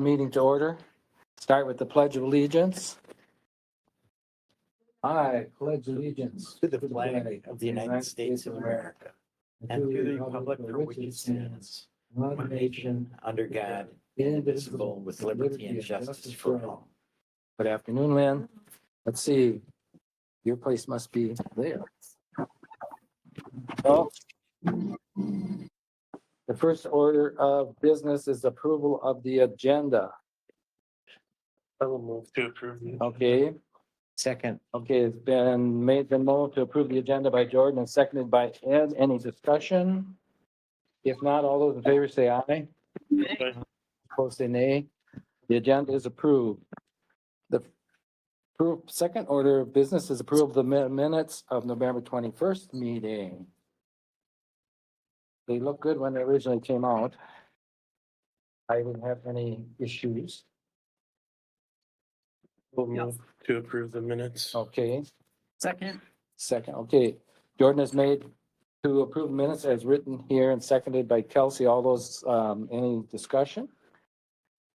Meeting to order. Start with the Pledge of Allegiance. I pledge allegiance To the flag of the United States of America and to the republic for which it stands, one nation, under God, indivisible, with liberty and justice for all. Good afternoon, Lynn. Let's see. Your place must be there. Oh. The first order of business is approval of the agenda. I will move to approve. Okay, Second. okay, it's been moved to approve the agenda by Jordan and seconded by Ed. Any discussion? If not, all those in favor say aye. Opposed say nay. The agenda is approved. The second order of business is approval of the minutes of November 21st meeting. They look good when they originally came out. I didn't have any issues. We'll move to approve the minutes. Okay, Second. okay. Jordan has made to approve minutes as written here and seconded by Kelsey. All those, any discussion?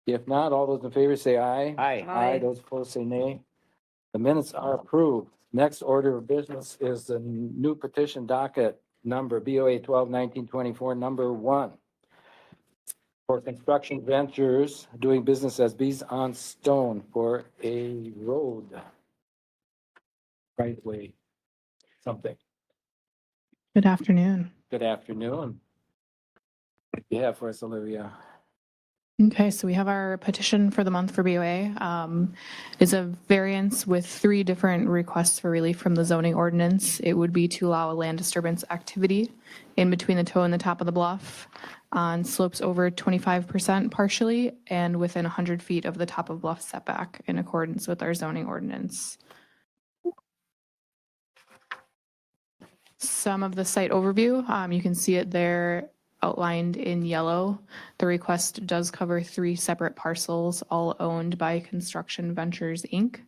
If not, all those in favor say aye. Aye. Aye. Those opposed say nay. The minutes are approved. Next order of business is the new petition docket number BOA 12-1924, number 1. For Construction Ventures doing business as Bees on Stone for a road. Right way. Something. Good afternoon. Good afternoon. What do you have for us, Olivia? Okay, so we have our petition for the month for BOA. It's a variance with 3 different requests for relief from the zoning ordinance. It would be to allow a land disturbance activity in between the toe and the top of the bluff on slopes over 25% partially and within 100 feet of the top of bluff setback in accordance with our zoning ordinance. Some of the site overview, you can see it there outlined in yellow. The request does cover 3 separate parcels, all owned by Construction Ventures, Inc.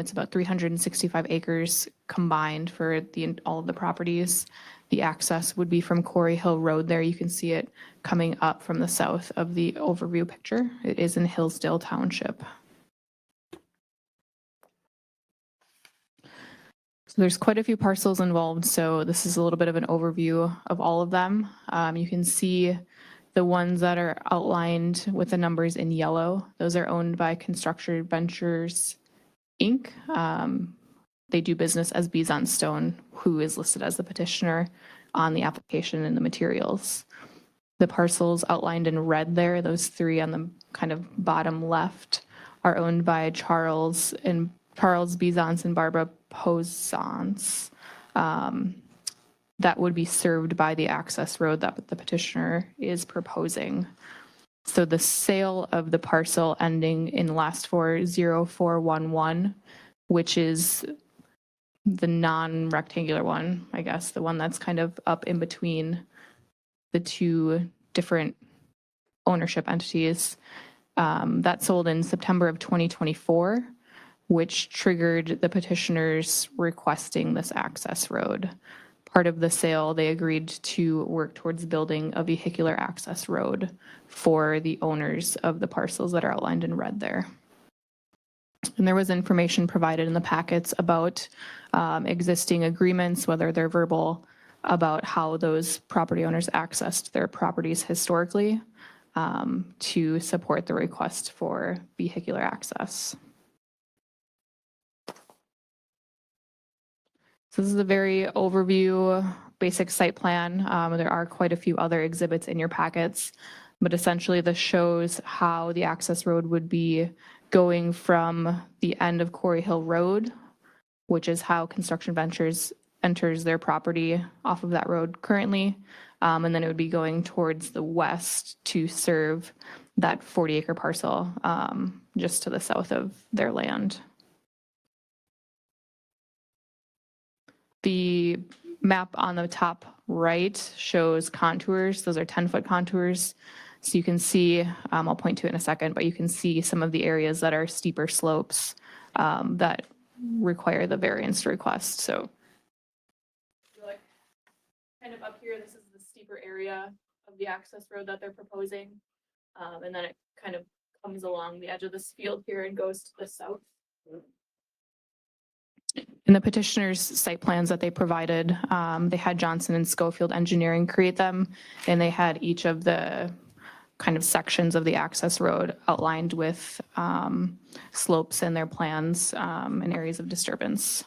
It's about 365 acres combined for all of the properties. The access would be from Quarry Hill Road there. You can see it coming up from the south of the overview picture. It is in Hillsdale Township. So there's quite a few parcels involved, so this is a little bit of an overview of all of them. You can see the ones that are outlined with the numbers in yellow. Those are owned by Construction Ventures, Inc. They do business as Bees on Stone, who is listed as the petitioner on the application and the materials. The parcels outlined in red there, those 3 on the kind of bottom left, are owned by Charles Bizance and Barbara Posance. That would be served by the access road that the petitioner is proposing. So the sale of the parcel ending in last 40411, which is the non-rectangular one, I guess, the one that's kind of up in between the 2 different ownership entities, that sold in September of 2024. Which triggered the petitioners requesting this access road. Part of the sale, they agreed to work towards building a vehicular access road for the owners of the parcels that are outlined in red there. And there was information provided in the packets about existing agreements, whether they're verbal, about how those property owners accessed their properties historically to support the request for vehicular access. So this is a very overview, basic site plan. There are quite a few other exhibits in your packets, but essentially this shows how the access road would be going from the end of Quarry Hill Road, which is how Construction Ventures enters their property off of that road currently. And then it would be going towards the west to serve that 40-acre parcel just to the south of their land. The map on the top right shows contours. Those are 10-foot contours. So you can see, I'll point to it in a second, but you can see some of the areas that are steeper slopes that require the variance request. So like kind of up here, this is the steeper area of the access road that they're proposing. And then it kind of comes along the edge of this field here and goes to the south. In the petitioner's site plans that they provided, they had Johnson and Schofield Engineering create them, and they had each of the kind of sections of the access road outlined with slopes in their plans and areas of disturbance.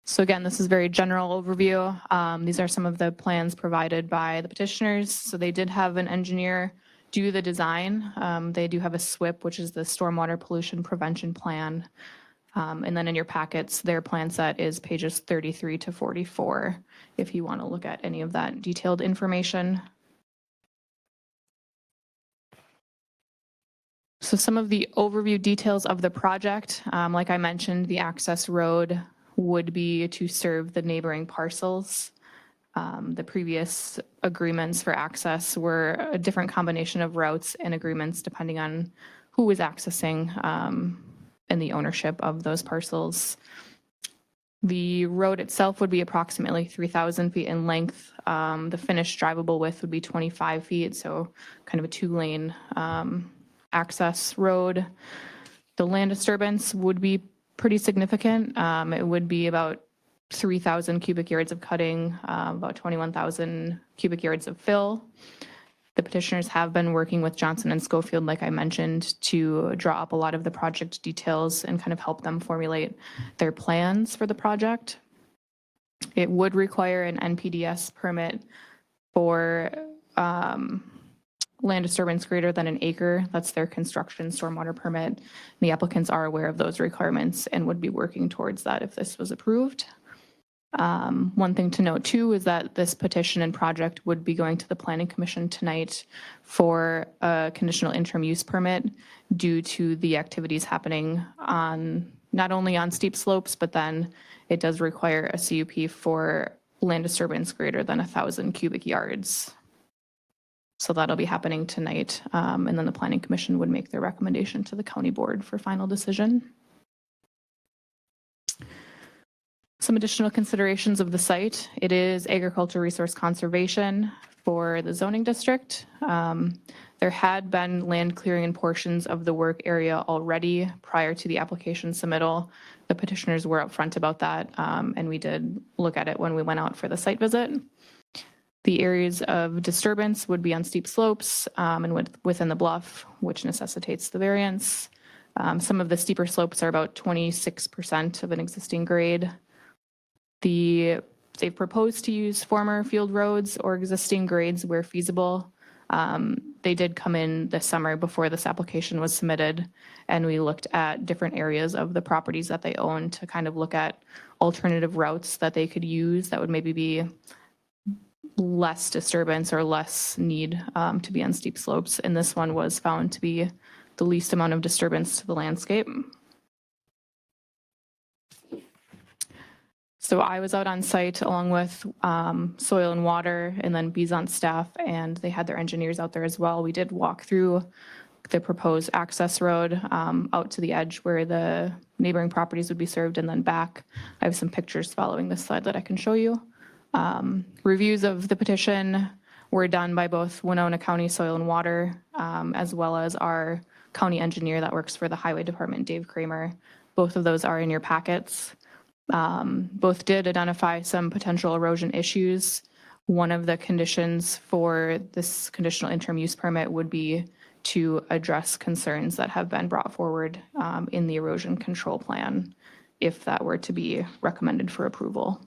So again, this is very general overview. These are some of the plans provided by the petitioners. So they did have an engineer do the design. They do have a SWIP, which is the Stormwater Pollution Prevention Plan. And then in your packets, their plan set is pages 33 to 44, if you want to look at any of that detailed information. So some of the overview details of the project, like I mentioned, the access road would be to serve the neighboring parcels. The previous agreements for access were a different combination of routes and agreements depending on who was accessing and the ownership of those parcels. The road itself would be approximately 3,000 feet in length. The finished drivable width would be 25 feet, so kind of a two-lane access road. The land disturbance would be pretty significant. It would be about 3,000 cubic yards of cutting, about 21,000 cubic yards of fill. The petitioners have been working with Johnson and Schofield, like I mentioned, to draw up a lot of the project details and kind of help them formulate their plans for the project. It would require an NPDES permit for land disturbance greater than an acre. That's their construction stormwater permit. The applicants are aware of those requirements and would be working towards that if this was approved. One thing to note too is that this petition and project would be going to the Planning Commission tonight for a conditional interim use permit due to the activities happening on not only on steep slopes, but then it does require a CUP for land disturbance greater than 1,000 cubic yards. So that'll be happening tonight. And then the Planning Commission would make their recommendation to the county board for final decision. Some additional considerations of the site. It is agricultural resource conservation for the zoning district. There had been land clearing in portions of the work area already prior to the application submittal. The petitioners were upfront about that, and we did look at it when we went out for the site visit. The areas of disturbance would be on steep slopes and within the bluff, which necessitates the variance. Some of the steeper slopes are about 26% of an existing grade. They've proposed to use former field roads or existing grades where feasible. They did come in this summer before this application was submitted, and we looked at different areas of the properties that they own to kind of look at alternative routes that they could use that would maybe be less disturbance or less need to be on steep slopes. And this one was found to be the least amount of disturbance to the landscape. So I was out on site along with Soil and Water and then Bizant staff, and they had their engineers out there as well. We did walk through the proposed access road out to the edge where the neighboring properties would be served and then back. I have some pictures following this slide that I can show you. Reviews of the petition were done by both Winona County Soil and Water, as well as our county engineer that works for the Highway Department, Dave Kramer. Both of those are in your packets. Both did identify some potential erosion issues. One of the conditions for this conditional interim use permit would be to address concerns that have been brought forward in the erosion control plan, if that were to be recommended for approval.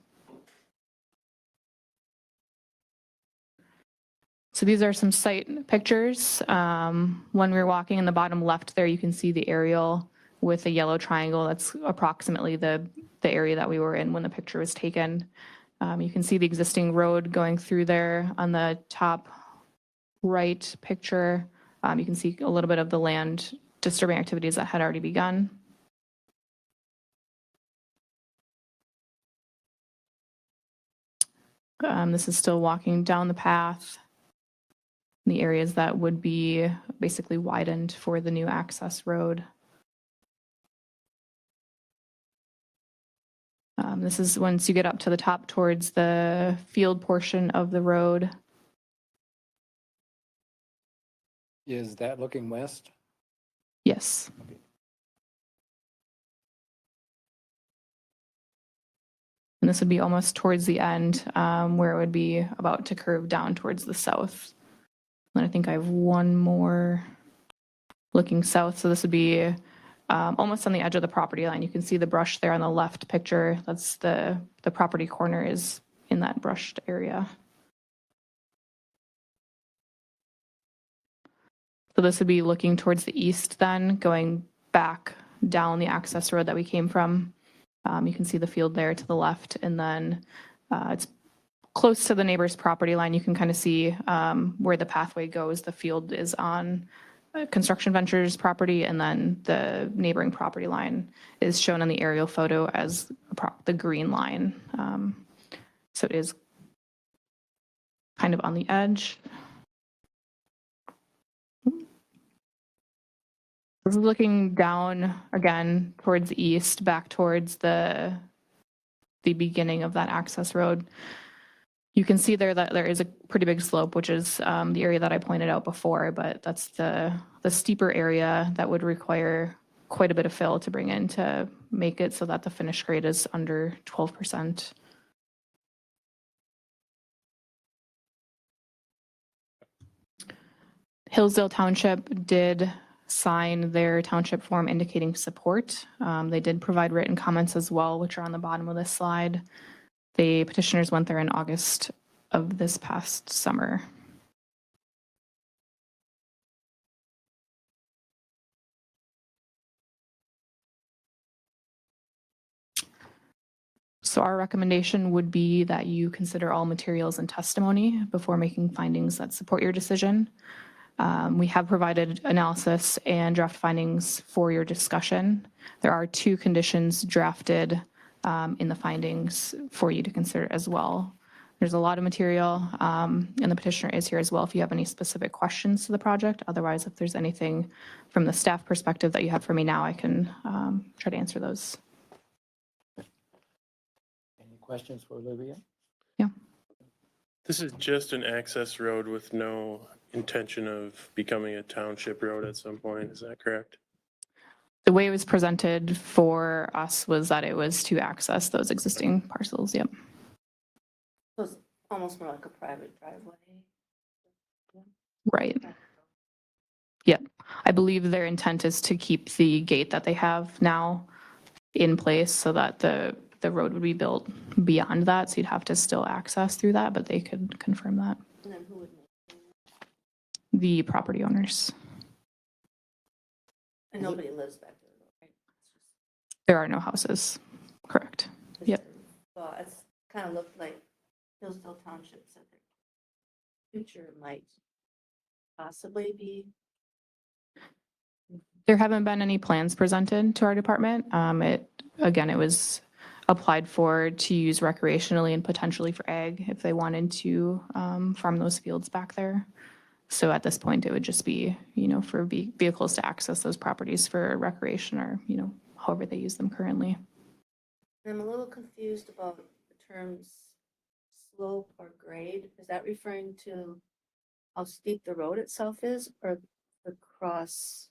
So these are some site pictures. When we were walking in the bottom left there, you can see the aerial with a yellow triangle. That's approximately the area that we were in when the picture was taken. You can see the existing road going through there on the top right picture. You can see a little bit of the land disturbing activities that had already begun. This is still walking down the path. The areas that would be basically widened for the new access road. This is once you get up to the top towards the field portion of the road. Is that looking west? Yes. And this would be almost towards the end, where it would be about to curve down towards the south. And I think I have one more looking south. So this would be almost on the edge of the property line. You can see the brush there on the left picture. That's the property corner is in that brushed area. So this would be looking towards the east then, going back down the access road that we came from. You can see the field there to the left, and then it's close to the neighbor's property line. You can kind of see where the pathway goes. The field is on Construction Ventures property, and then the neighboring property line is shown on the aerial photo as the green line. So it is kind of on the edge. This is looking down again towards the east, back towards the beginning of that access road. You can see there that there is a pretty big slope, which is the area that I pointed out before, but that's the steeper area that would require quite a bit of fill to bring in to make it so that the finished grade is under 12%. Hillsdale Township did sign their township form indicating support. They did provide written comments as well, which are on the bottom of this slide. The petitioners went there in August of this past summer. So our recommendation would be that you consider all materials and testimony before making findings that support your decision. We have provided analysis and draft findings for your discussion. There are 2 conditions drafted in the findings for you to consider as well. There's a lot of material, and the petitioner is here as well if you have any specific questions to the project. Otherwise, if there's anything from the staff perspective that you have for me now, I can try to answer those. Any questions for Olivia? Yeah. This is just an access road with no intention of becoming a township road at some point, is that correct? The way it was presented for us was that it was to access those existing parcels, yep. So it's almost more like a private driveway. Right. Yep. I believe their intent is to keep the gate that they have now in place so that the road would be built beyond that. So you'd have to still access through that, but they could confirm that. And then who would make? The property owners. And nobody lives back there, though, right? There are no houses. Correct. It's Yep. just- Well, it's kind of looked like Hillsdale Township said their future might possibly be. There haven't been any plans presented to our department. It was applied for to use recreationally and potentially for ag if they wanted to farm those fields back there. So at this point, it would just be, for vehicles to access those properties for recreation or, however they use them currently. I'm a little confused about the terms slope or grade. Is that referring to how steep the road itself is or the cross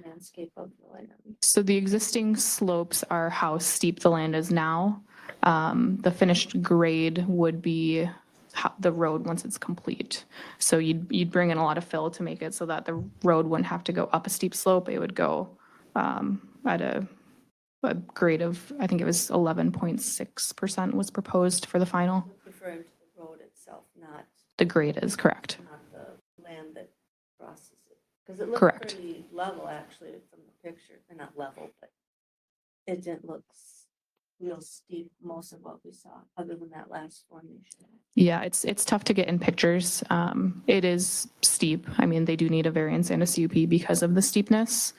landscape of the land? So the existing slopes are how steep the land is now. The finished grade would be the road once it's complete. So you'd bring in a lot of fill to make it so that the road wouldn't have to go up a steep slope. It would go at a grade of, I think it was 11.6% was proposed for the final. Referring to the road itself, not The grade is correct. the land that crosses it. Because it looked Correct. pretty level actually from the picture. They're not level, but it didn't look real steep most of what we saw, other than that last formation. Yeah, it's tough to get in pictures. It is steep. I mean, they do need a variance and a CUP because of the steepness.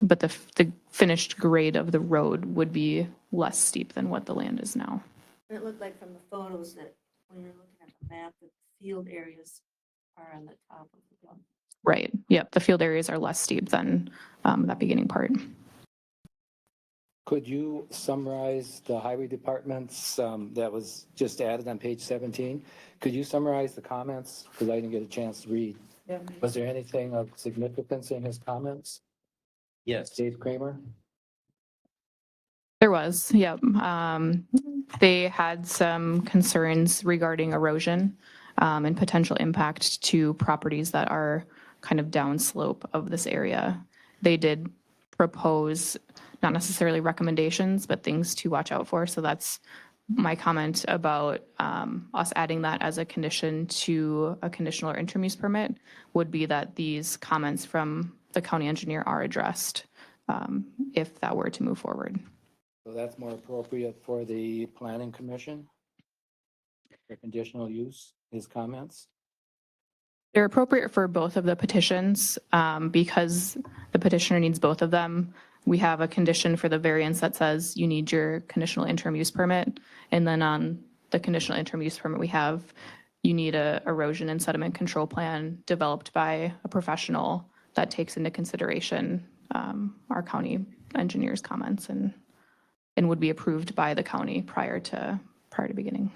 But the finished grade of the road would be less steep than what the land is now. And it looked like from the photos that when you're looking at the map, the field areas are on the top of the hill. Right. Yep. The field areas are less steep than that beginning part. Could you summarize the highway departments that was just added on page 17? Could you summarize the comments? Because I didn't get a chance to read Was there anything of significance in his comments? Yes. Dave Kramer? There was, yep. They had some concerns regarding erosion and potential impact to properties that are kind of downslope of this area. They did propose, not necessarily recommendations, but things to watch out for. So that's my comment about us adding that as a condition to a conditional or interim use permit would be that these comments from the county engineer are addressed if that were to move forward. So that's more appropriate for the planning commission? For conditional use, his comments? They're appropriate for both of the petitions because the petitioner needs both of them. We have a condition for the variance that says you need your conditional interim use permit. And then on the conditional interim use permit, we have you need a erosion and sediment control plan developed by a professional that takes into consideration our county engineer's comments and would be approved by the county prior to beginning.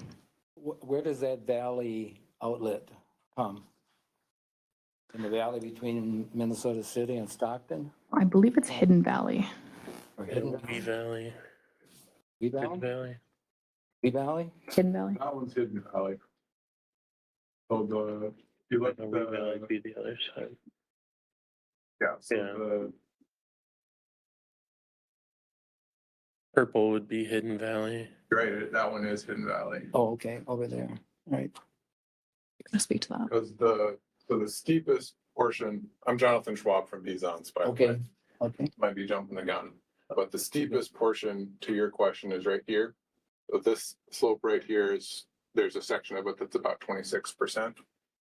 Where does that valley outlet come? In the valley between Minnesota City and Stockton? I believe it's Hidden Valley. Or Hidden Wee Valley. Wee Hidden Valley? Valley. Wee Valley? Hidden Valley. That one's Hidden Valley. So the, you look The at Wee Valley would the, be the other side. yeah, so Yeah. the, Purple would be Hidden Valley. right, that one is Hidden Valley. Oh, okay, over there, right. Gonna speak to that. Because so the steepest portion, I'm Jonathan Schwab from Bizons, by the Okay. way. Okay, Might be jumping the gun, but the steepest portion to your question is right here. So this slope right here is, there's a section of it that's about 26%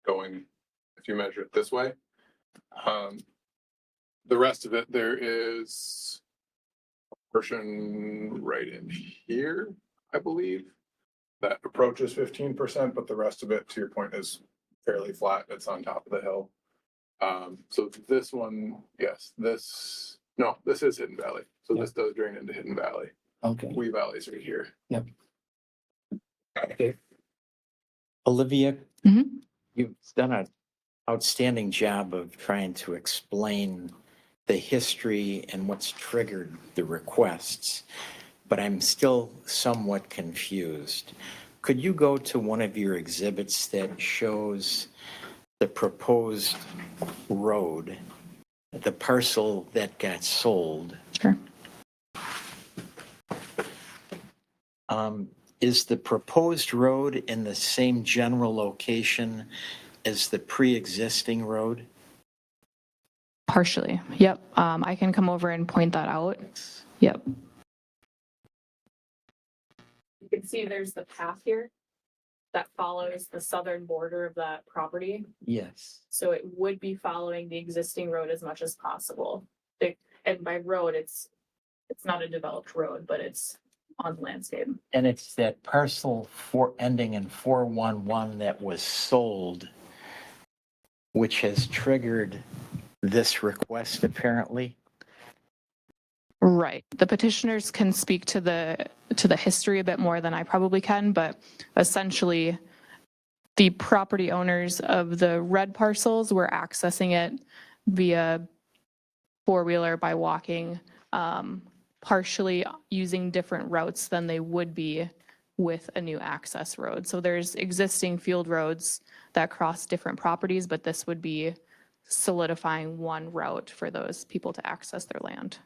going, if you measure it this way. The rest of it, there is a portion right in here, I believe, that approaches 15%, but the rest of it, to your point, is fairly flat. It's on top of the hill. So this one, yes, this is Hidden Valley. So this does drain into Hidden Valley. okay, Wee Valley's right here. okay. Olivia, Mhm. you've done an outstanding job of trying to explain the history and what's triggered the requests, but I'm still somewhat confused. Could you go to one of your exhibits that shows the proposed road, the parcel that got sold? Sure. Is the proposed road in the same general location as the pre-existing road? Partially. Yep. I can come over and point that out. Yep. You can see there's the path here that follows the southern border of that property. Yes. So it would be following the existing road as much as possible. And by road, it's not a developed road, but it's on landscape. And it's that parcel ending in 411 that was sold, which has triggered this request apparently? Right. The petitioners can speak to the history a bit more than I probably can, but essentially the property owners of the red parcels were accessing it via four-wheeler by walking, partially using different routes than they would be with a new access road. So there's existing field roads that cross different properties, but this would be solidifying one route for those people to access their land.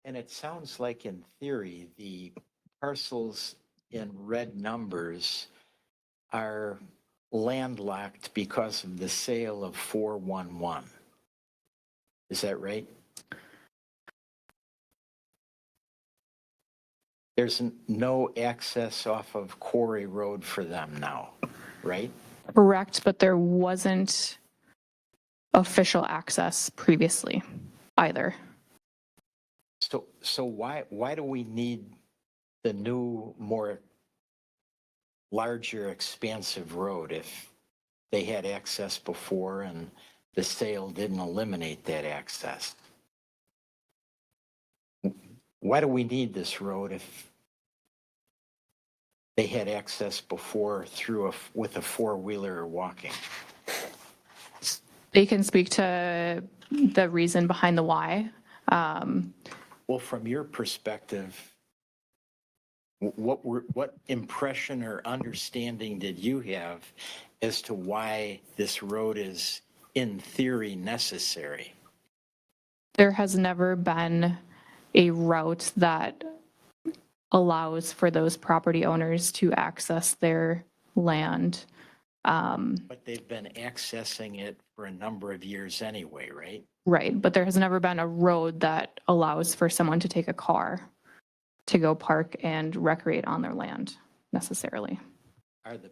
And it sounds like in theory, the parcels in red numbers are landlocked because of the sale of 411. Is that right? There's no access off of Quarry Road for them now, right? Correct, but there wasn't official access previously either. So why do we need the new, more larger, expansive road if they had access before and the sale didn't eliminate that access? Why do we need this road if they had access before through with a four-wheeler or walking? They can speak to the reason behind the why. Well, from your perspective, what impression or understanding did you have as to why this road is in theory necessary? There has never been a route that allows for those property owners to access their land. But they've been accessing it for a number of years anyway, right? Right, but there has never been a road that allows for someone to take a car to go park and recreate on their land necessarily. Are the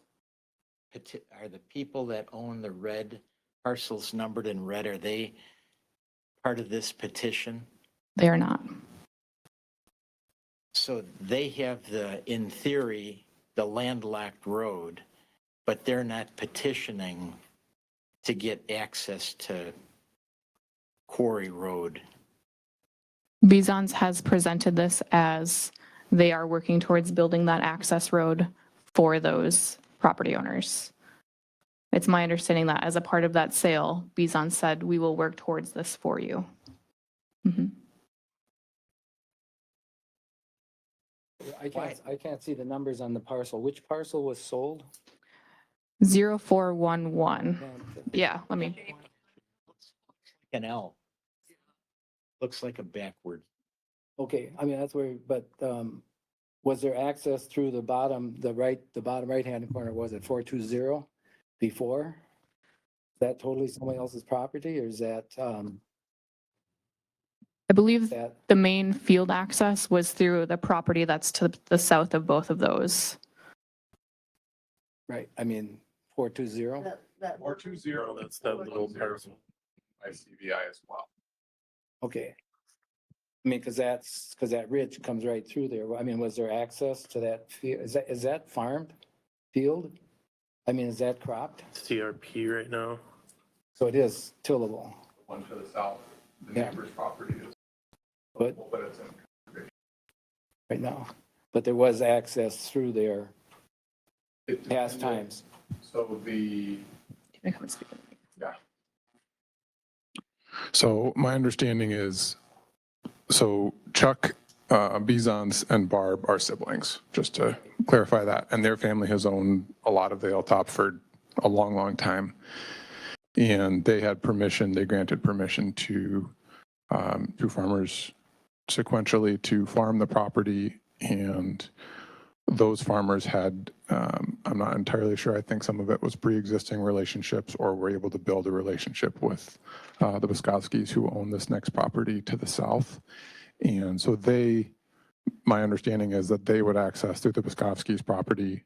people that own the red parcels numbered in red, are they part of this petition? They are not. So they have in theory, the landlocked road, but they're not petitioning to get access to Quarry Road. Bizons has presented this as they are working towards building that access road for those property owners. It's my understanding that as a part of that sale, Bizon said, we will work towards this for you. Mhm. I can't see the numbers on the parcel. Which parcel was sold? 0411. Yeah, let me, An L. Looks like a backward. Okay, I mean, that's where, but, was there access through the bottom right-hand corner, was it 420 before? Is that totally somebody else's property or is that, I believe that, the main field access was through the property that's to the south of both of those. right, I mean, 420? That. 420, That's that little parcel. ICVI as well. Okay. I mean, because that ridge comes right through there. I mean, was there access to that field? Is that farmed field? I mean, is that cropped? CRP right now. So it is tillable, One to the south, the Yeah. neighbor's property is, but but it's in. right now, but there was access through there it past depended- times. So yeah. So my understanding is, so Chuck, Bizons and Barb are siblings, just to clarify that. And their family has owned a lot of Vale Top for a long, long time. And they had permission, they granted permission to two farmers sequentially to farm the property. And those farmers had, I'm not entirely sure, I think some of it was pre-existing relationships or were able to build a relationship with the Boskowskis who own this next property to the south. And so my understanding is that they would access through the Boskowskis property,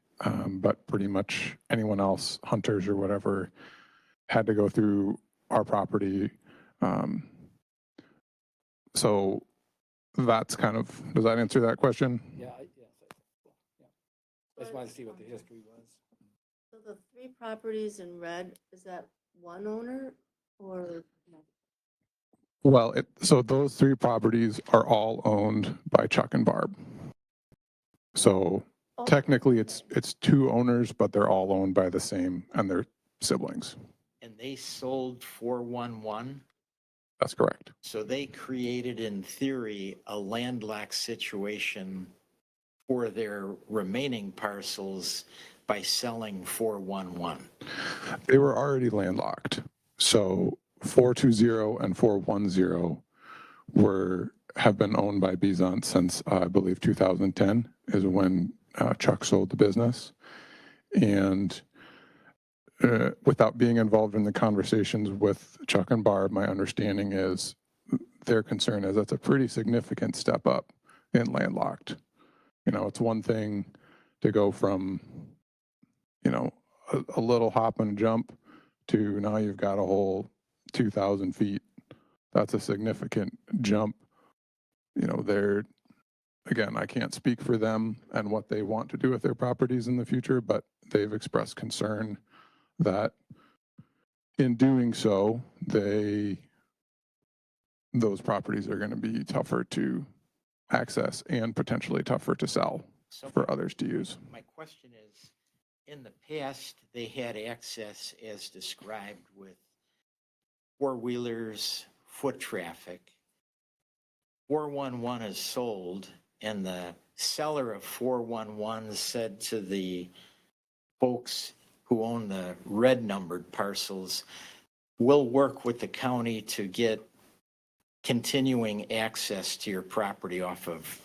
but pretty much anyone else, hunters or whatever, had to go through our property. So that's kind of, does that answer that question? Yeah, yes. Yeah. I just want to see what the history was. So the three properties in red, is that one owner or? Well, so those three properties are all owned by Chuck and Barb. So Oh, technically it's two owners, but they're all owned by the same and they're siblings. And they sold 411. That's correct. So they created, in theory, a landlocked situation for their remaining parcels by selling 411. They were already landlocked. So 420 and 410 have been owned by Bizont since I believe 2010 is when Chuck sold the business. And without being involved in the conversations with Chuck and Barb, my understanding is their concern is that's a pretty significant step up in landlocked. You know, it's one thing to go from, you know, a little hop and jump to now you've got a whole 2,000 feet. That's a significant jump. You know, again, I can't speak for them and what they want to do with their properties in the future, but they've expressed concern that in doing so, those properties are going to be tougher to access and potentially tougher to sell So for others to use. my question is, in the past, they had access as described with four-wheelers, foot traffic. 411 is sold, and the seller of 411 said to the folks who own the red numbered parcels, we'll work with the county to get continuing access to your property off of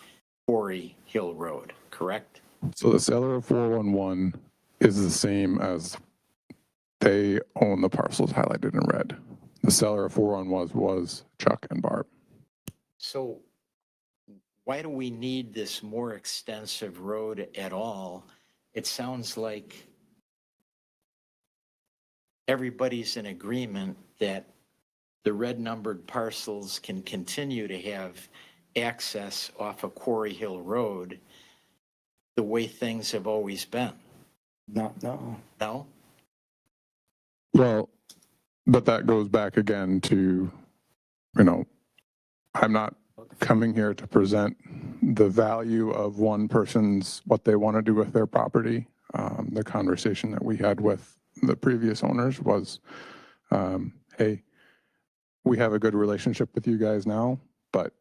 Quarry Hill Road, correct? So the seller of 411 is the same as they own the parcels highlighted in red. The seller of 411 was Chuck and Barb. So why do we need this more extensive road at all? It sounds like everybody's in agreement that the red numbered parcels can continue to have access off of Quarry Hill Road the way things have always been. No. No? Well, but that goes back again to, I'm not coming here to present the value of one person's, what they want to do with their property. The conversation that we had with the previous owners was, hey, we have a good relationship with you guys now, but,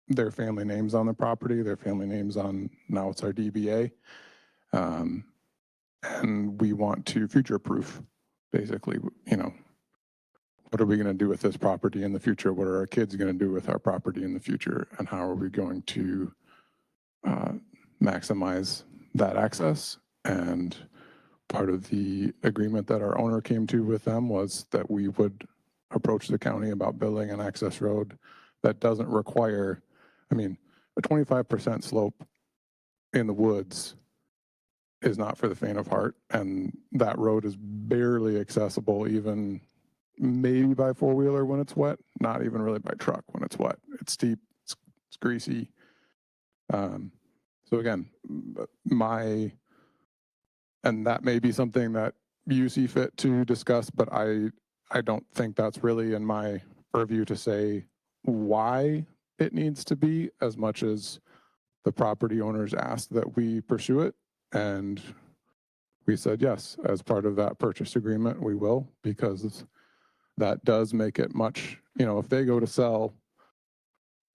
their family names on the property, their family names on, now it's our DBA. And we want to future-proof, basically, what are we going to do with this property in the future? What are our kids going to do with our property in the future? And how are we going to maximize that access? And part of the agreement that our owner came to with them was that we would approach the county about building an access road that doesn't require, a 25% slope in the woods is not for the faint of heart. And that road is barely accessible, even maybe by four-wheeler when it's wet, not even really by truck when it's wet. It's steep, it's greasy. So again, and that may be something that you see fit to discuss, but I don't think that's really in my purview to say why it needs to be, as much as the property owners asked that we pursue it. And we said, yes, as part of that purchase agreement, we will, because that does make it much, if they go to sell,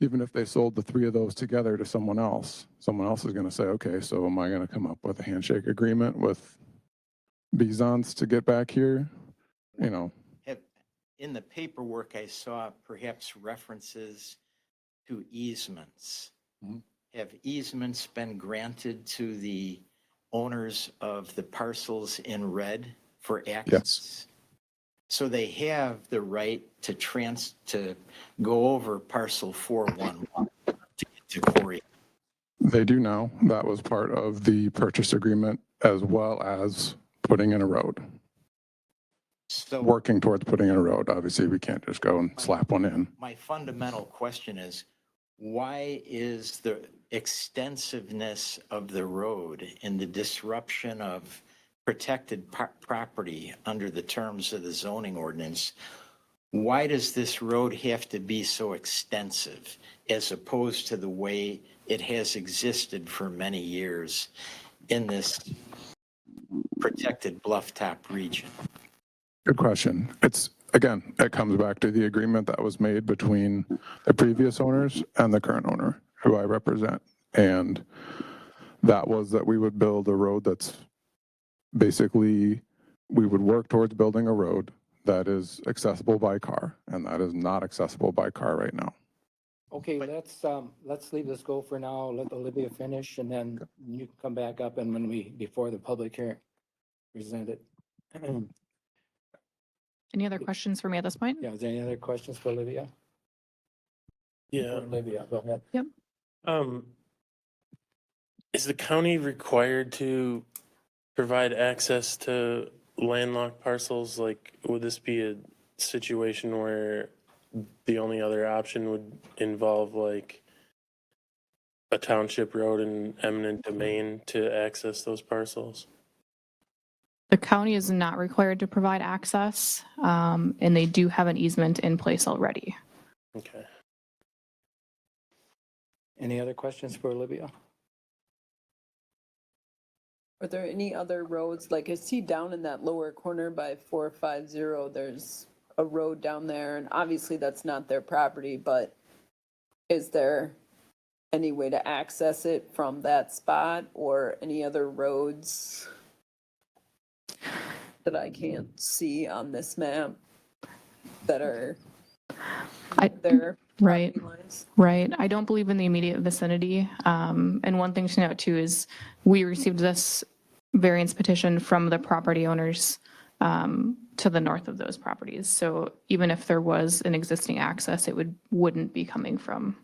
even if they sold the three of those together to someone else is going to say, okay, so am I going to come up with a handshake agreement with Bizance to get back here? In the paperwork, I saw perhaps references to easements. Mhm. Have easements been granted to the owners of the parcels in red for access? Yes. So they have the right to go over parcel 411 to get to Quarry. They do now. That was part of the purchase agreement, as well as putting in a road, So working towards putting in a road. Obviously, we can't just go and slap one in. my fundamental question is, why is the extensiveness of the road and the disruption of protected property under the terms of the zoning ordinance, why does this road have to be so extensive as opposed to the way it has existed for many years in this protected bluff top region? Good question. It comes back to the agreement that was made between the previous owners and the current owner, who I represent. And that was that we would build a road that's basically, we would work towards building a road that is accessible by car, and that is not accessible by car right now. Okay, let's leave this go for now. Let Olivia finish, and then you can come back up and before the public hearing, present it. Any other questions for me at this point? Yeah, is there any other questions for Olivia? Yeah. Olivia, go ahead. Is the county required to provide access to landlocked parcels? Like, would this be a situation where the only other option would involve like a township road and eminent domain to access those parcels? The county is not required to provide access, and they do have an easement in place already. Okay. Any other questions for Olivia? Are there any other roads, like I see down in that lower corner by 450, there's a road down there, and obviously that's not their property, but is there any way to access it from that spot or any other roads that I can't see on this map that are their Right. property lines? Right. I don't believe in the immediate vicinity. And one thing to note too is we received this variance petition from the property owners to the north of those properties. So even if there was an existing access, it wouldn't be coming from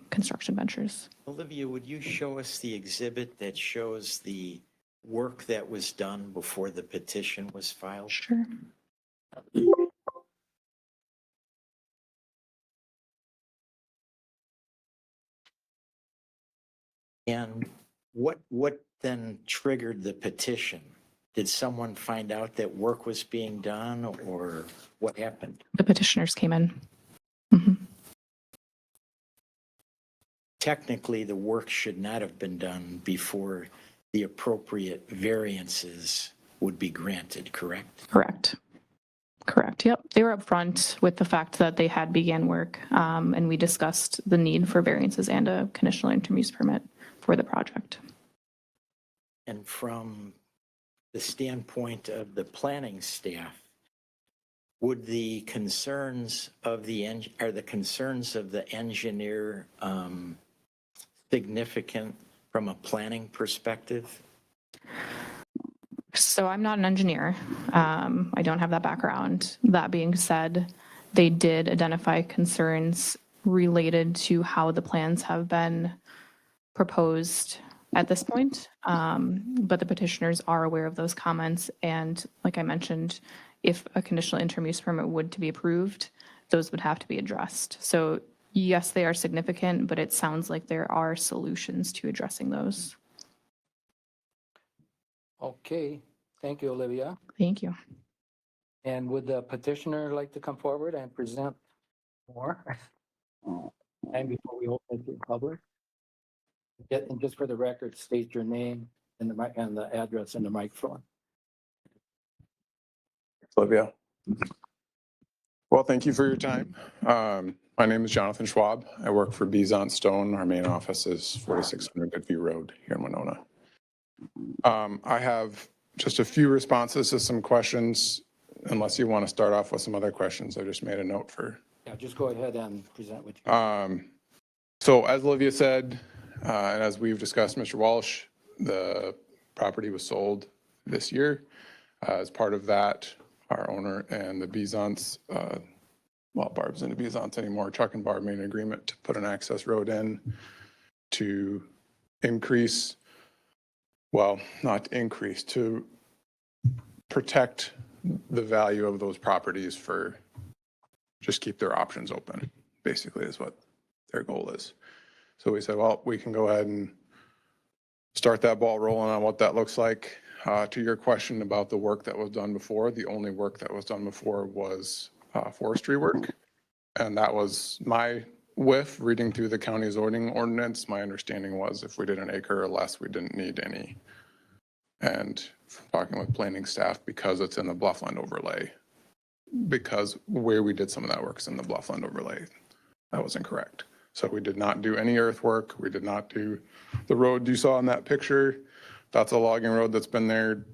construction ventures. Olivia, would you show us the exhibit that shows the work that was done before the petition was filed? Sure. And what then triggered the petition? Did someone find out that work was being done, or what happened? The petitioners came in. Mhm. Technically, the work should not have been done before the appropriate variances would be granted, correct? Correct. Correct. Yep. They were upfront with the fact that they had began work, and we discussed the need for variances and a conditional interim use permit for the project. And from the standpoint of the planning staff, would the concerns of the engineer significant from a planning perspective? So I'm not an engineer. I don't have that background. That being said, they did identify concerns related to how the plans have been proposed at this point. But the petitioners are aware of those comments. And like I mentioned, if a conditional interim use permit would to be approved, those would have to be addressed. So yes, they are significant, but it sounds like there are solutions to addressing those. Okay, thank you, Olivia. Thank you. And would the petitioner like to come forward and present more? And before we open it to the public? And just for the record, state your name and the mic and the address and the microphone. Olivia. Well, thank you for your time. My name is Jonathan Schwab. I work for Bizant Stone. Our main office is 4600 Goodview Road here in Winona. I have just a few responses to some questions, unless you want to start off with some other questions. I just made a note for. Yeah, just go ahead and present what you. So as Olivia said, and as we've discussed, Mr. Walsh, the property was sold this year. As part of that, our owner and the Bizants, well, Barb's in the Bizants anymore, Chuck and Barb made an agreement to put an access road in to increase, well, not increase, to protect the value of those properties for, just keep their options open, basically is what their goal is. So we said, well, we can go ahead and start that ball rolling on what that looks like. To your question about the work that was done before, the only work that was done before was forestry work. And that was my whiff, reading through the county zoning ordinance. My understanding was if we did an acre or less, we didn't need any. And talking with planning staff, because it's in the Bluffland overlay, because where we did some of that work is in the Bluffland overlay, that was incorrect. So we did not do any earthwork. We did not do the road you saw in that picture. That's a logging road that's been there,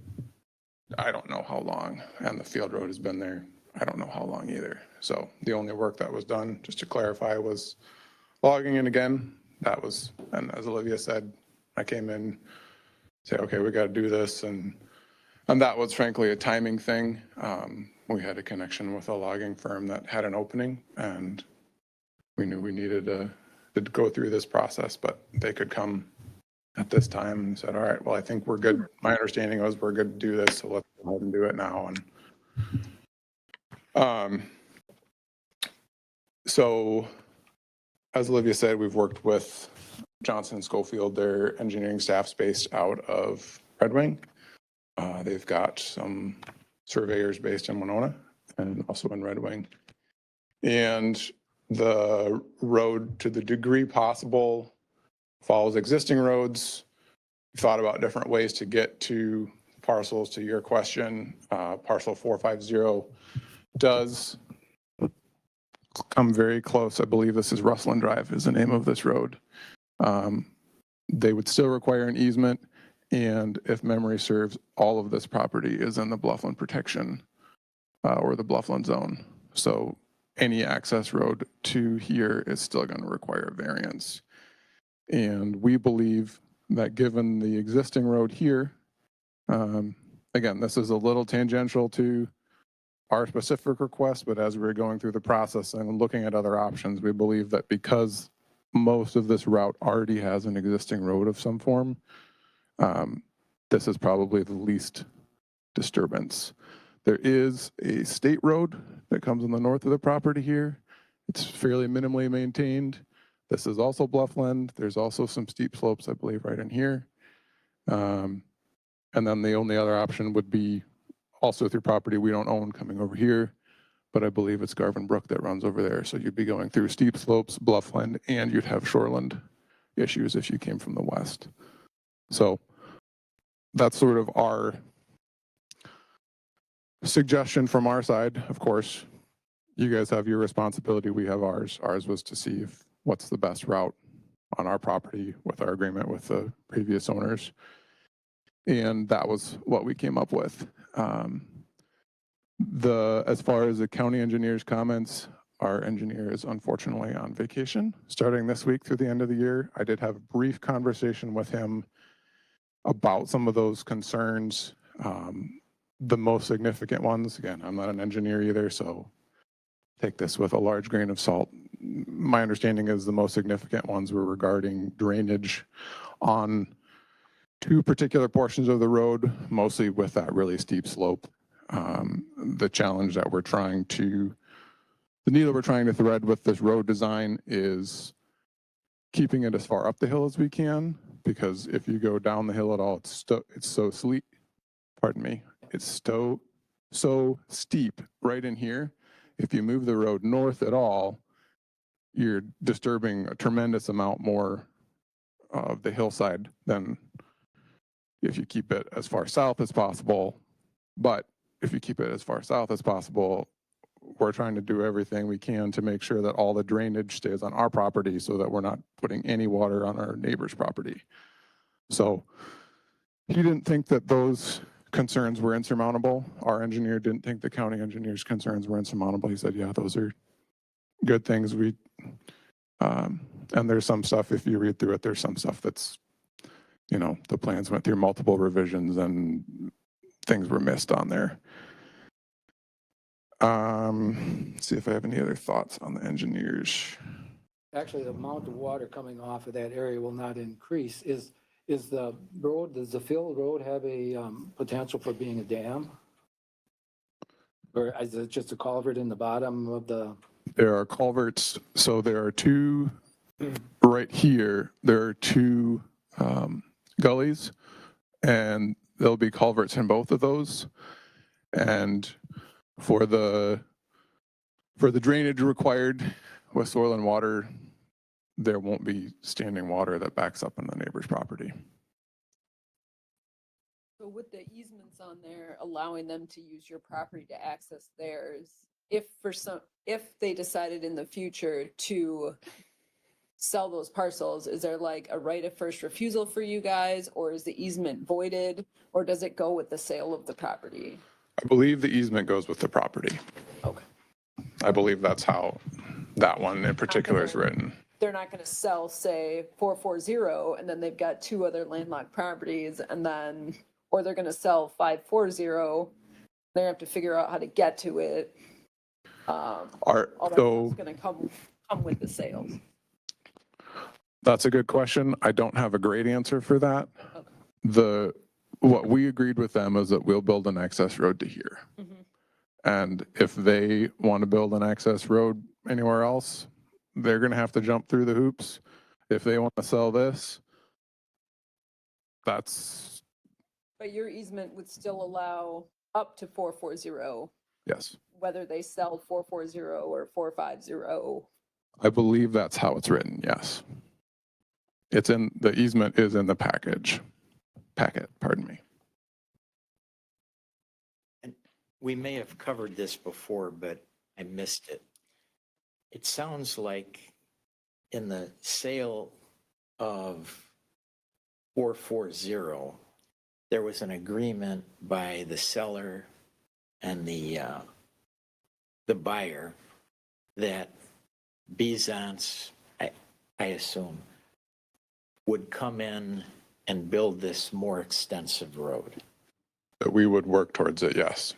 I don't know how long. And the field road has been there, I don't know how long either. So the only work that was done, just to clarify, was logging. And again, that was, and as Olivia said, I came in, say, okay, we got to do this. And that was frankly a timing thing. We had a connection with a logging firm that had an opening, and we knew we needed to go through this process, but they could come at this time and said, all right, well, I think we're good. My understanding was we're good to do this, so let's go ahead and do it now. And so as Olivia said, we've worked with Johnson and Schofield. Their engineering staff's based out of Red Wing. They've got some surveyors based in Winona and also in Red Wing. And the road, to the degree possible, follows existing roads. We thought about different ways to get to parcels. To your question, parcel 450 does come very close. I believe this is Rustland Drive is the name of this road. They would still require an easement, and if memory serves, all of this property is in the Bluffland protection or the Bluffland zone. So any access road to here is still going to require a variance. And we believe that given the existing road here, again, this is a little tangential to our specific request, but as we're going through the process and looking at other options, we believe that because most of this route already has an existing road of some form, this is probably the least disturbance. There is a state road that comes in the north of the property here. It's fairly minimally maintained. This is also Bluffland. There's also some steep slopes, I believe, right in here. And then the only other option would be also through property we don't own coming over here, but I believe it's Garvin Brook that runs over there. So you'd be going through steep slopes, Bluffland, and you'd have shoreland issues if you came from the west. So that's sort of our suggestion from our side. Of course, you guys have your responsibility, we have ours. Ours was to see if what's the best route on our property with our agreement with the previous owners. And that was what we came up with. As far as the county engineer's comments, our engineer is unfortunately on vacation starting this week through the end of the year. I did have a brief conversation with him about some of those concerns. The most significant ones, again, I'm not an engineer either, so take this with a large grain of salt. My understanding is the most significant ones were regarding drainage on two particular portions of the road, mostly with that really steep slope. The challenge that the needle we're trying to thread with this road design is keeping it as far up the hill as we can, because if you go down the hill at all, it's so so steep right in here. If you move the road north at all, you're disturbing a tremendous amount more of the hillside than if you keep it as far south as possible. But if you keep it as far south as possible, we're trying to do everything we can to make sure that all the drainage stays on our property so that we're not putting any water on our neighbor's property. So he didn't think that those concerns were insurmountable. Our engineer didn't think the county engineer's concerns were insurmountable. He said, yeah, those are good things. And there's some stuff, if you read through it, there's some stuff that's, the plans went through multiple revisions and things were missed on there. See if I have any other thoughts on the engineers. Actually, the amount of water coming off of that area will not increase. Does the field road have a potential for being a dam? Or is it just a culvert in the bottom of the? There are culverts. So there are two right here. There are two gullies, and there'll be culverts in both of those. And for the drainage required with soil and water, there won't be standing water that backs up on the neighbor's property. So with the easements on there, allowing them to use your property to access theirs, if they decided in the future to sell those parcels, is there like a right of first refusal for you guys, or is the easement voided, or does it go with the sale of the property? I believe the easement goes with the property. Okay. I believe that's how that one in particular is written. They're not going to sell, say, 440, and then they've got two other landlocked properties, and then, or they're going to sell 540. They have to figure out how to get to it. All that's going to come with the sales. That's a good question. I don't have a great answer for that. Okay. What we agreed with them is that we'll build an access road to here. Mm-hmm. And if they want to build an access road anywhere else, they're going to have to jump through the hoops. If they want to sell this, that's. But your easement would still allow up to 440. Yes. Whether they sell 440 or 450. I believe that's how it's written. Yes. The easement is in the packet, pardon me. we may have covered this before, but I missed it. It sounds like in the sale of 440, there was an agreement by the seller and the buyer that Bizance, I assume, would come in and build this more extensive road. That we would work towards it, yes.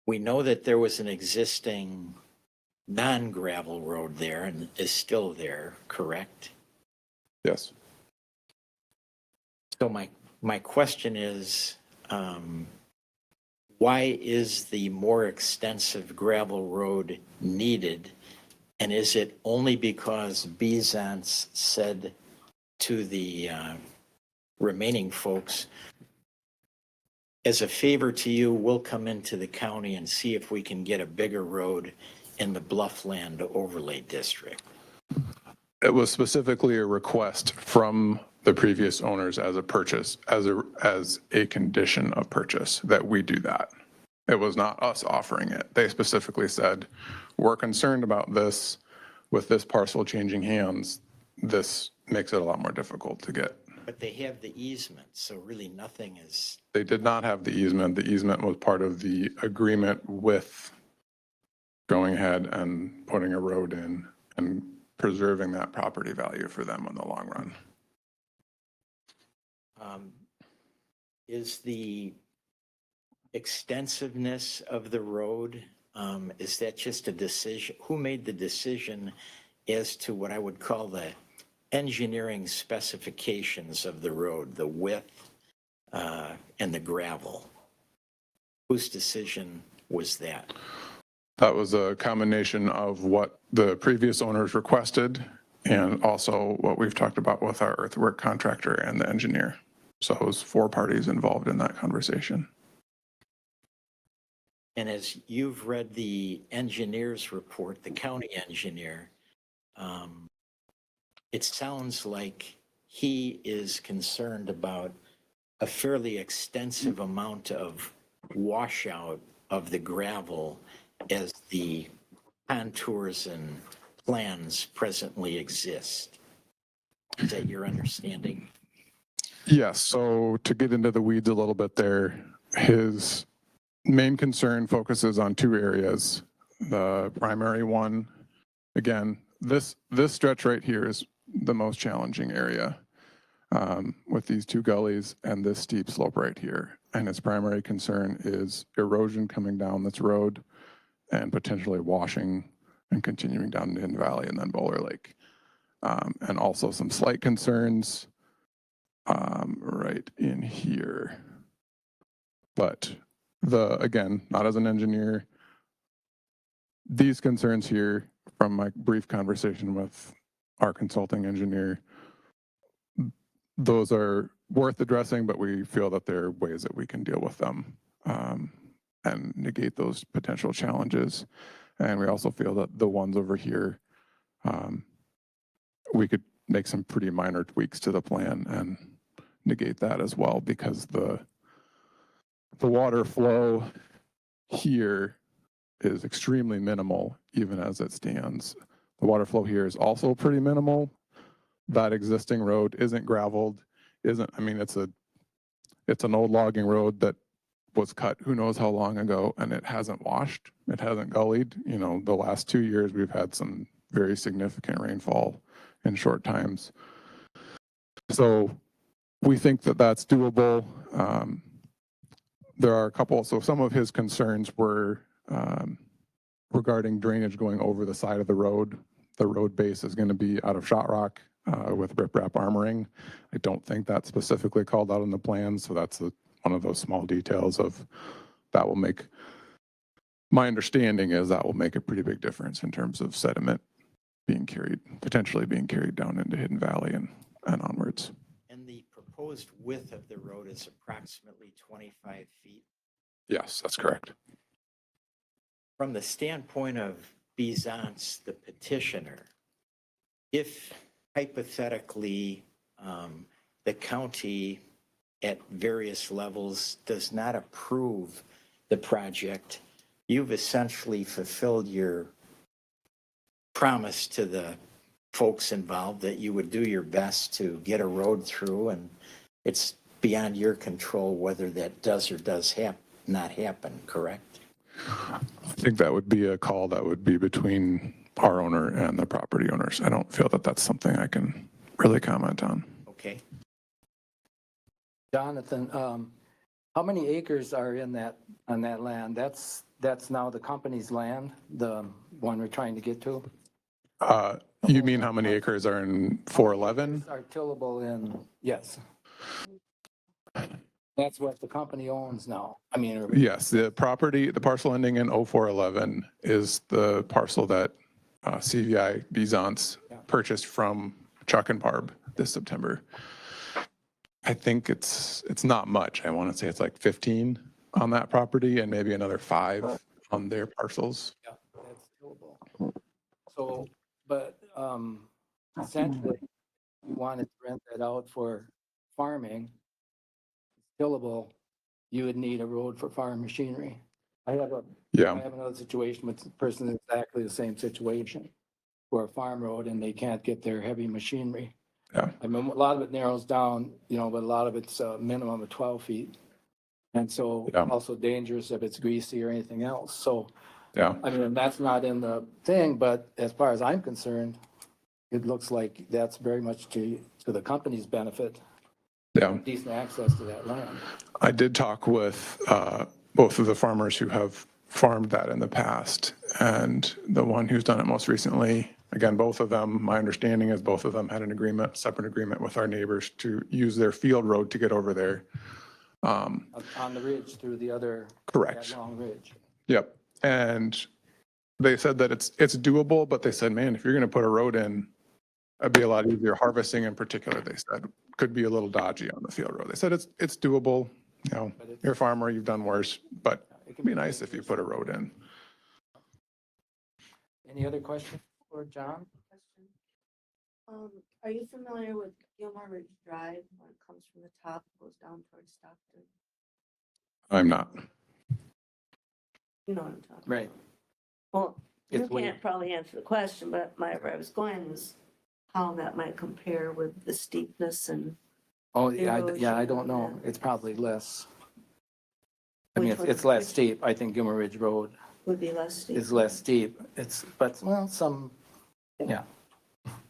We know that there was an existing non-gravel road there and is still there, correct? Yes. So my question is, why is the more extensive gravel road needed? And is it only because Bizance said to the remaining folks, as a favor to you, we'll come into the county and see if we can get a bigger road in the Bluffland overlay district? It was specifically a request from the previous owners as a purchase, as a condition of purchase, that we do that. It was not us offering it. They specifically said, we're concerned about this. With this parcel changing hands, this makes it a lot more difficult to get. But they have the easement, so really nothing is, They did not have the easement. The easement was part of the agreement with going ahead and putting a road in and preserving that property value for them in the long run. is the extensiveness of the road, is that just a decision? Who made the decision as to what I would call the engineering specifications of the road, the width and the gravel? Whose decision was that? That was a combination of what the previous owners requested and also what we've talked about with our earthwork contractor and the engineer. So it was 4 parties involved in that conversation. And as you've read the engineer's report, the county engineer, it sounds like he is concerned about a fairly extensive amount of washout of the gravel as the contours and plans presently exist. Is that your understanding? Yes, so to get into the weeds a little bit there, his main concern focuses on 2 areas. The primary one, again, this stretch right here is the most challenging area with these 2 gullies and this steep slope right here. And his primary concern is erosion coming down this road and potentially washing and continuing down the Hidden Valley and then Bowler Lake. And also some slight concerns right in here. But again, not as an engineer, these concerns here from my brief conversation with our consulting engineer, those are worth addressing, but we feel that there are ways that we can deal with them and negate those potential challenges. And we also feel that the ones over here, we could make some pretty minor tweaks to the plan and negate that as well, because the water flow here is extremely minimal, even as it stands. The water flow here is also pretty minimal. That existing road isn't gravelled, it's an old logging road that was cut who knows how long ago, and it hasn't washed, it hasn't gullied. You know, the last 2 years, we've had some very significant rainfall in short times. So we think that that's doable. There are a couple, so some of his concerns were regarding drainage going over the side of the road. The road base is going to be out of shot rock with riprap armoring. I don't think that's specifically called out in the plan, so that's one of those small details of that will make, my understanding is that will make a pretty big difference in terms of sediment potentially being carried down into Hidden Valley and onwards. And the proposed width of the road is approximately 25 feet. Yes, that's correct. From the standpoint of Bizance, the petitioner, if hypothetically the county at various levels does not approve the project, you've essentially fulfilled your promise to the folks involved that you would do your best to get a road through, and it's beyond your control whether that does or does not happen, correct? I think that would be a call that would be between our owner and the property owners. I don't feel that that's something I can really comment on. Okay. Jonathan, how many acres are in that, on that land? That's now the company's land, the one we're trying to get to? You mean how many acres are in 411? Are tillable in, yes. That's what the company owns now. I mean, Yes, the property, the parcel ending in 0411 is the parcel that CVI Bizance purchased from Chuck and Barb this September. I think it's not much. I want to say it's like 15 on that property and maybe another 5 on their parcels. yeah, that's tillable. So, but essentially, you wanted to rent that out for farming, tillable, you would need a road for farm machinery. I have Yeah, another situation with a person in exactly the same situation for a farm road and they can't get their heavy machinery. yeah, I mean, a lot of it narrows down, but a lot of it's a minimum of 12 feet. And so Yeah. also dangerous if it's greasy or anything else. So, yeah. I mean, that's not in the thing, but as far as I'm concerned, it looks like that's very much to the company's benefit, Yeah. decent access to that land. I did talk with both of the farmers who have farmed that in the past and the one who's done it most recently. Again, both of them, my understanding is both of them had an agreement, separate agreement with our neighbors to use their field road to get over there. On the ridge through the other. Correct. That long ridge. Yep. And they said that it's doable, but they said, man, if you're going to put a road in, it'd be a lot easier. Harvesting in particular, they said, could be a little dodgy on the field road. They said it's doable. You're a farmer, you've done worse, but it'd be nice if you put a road in. Any other questions for John? Are you familiar with Gilmore Ridge Drive when it comes from the top, goes down towards Stockton? I'm not. You know what I'm talking Right. about. Well, you It's way- can't probably answer the question, but where I was going was how that might compare with the steepness and Oh, yeah, I don't Erosion, know. yeah. It's probably less. I mean, Which one- it's less which- steep. I think Gilmer Ridge Road would be less steep. is less steep. But, well, some, yeah.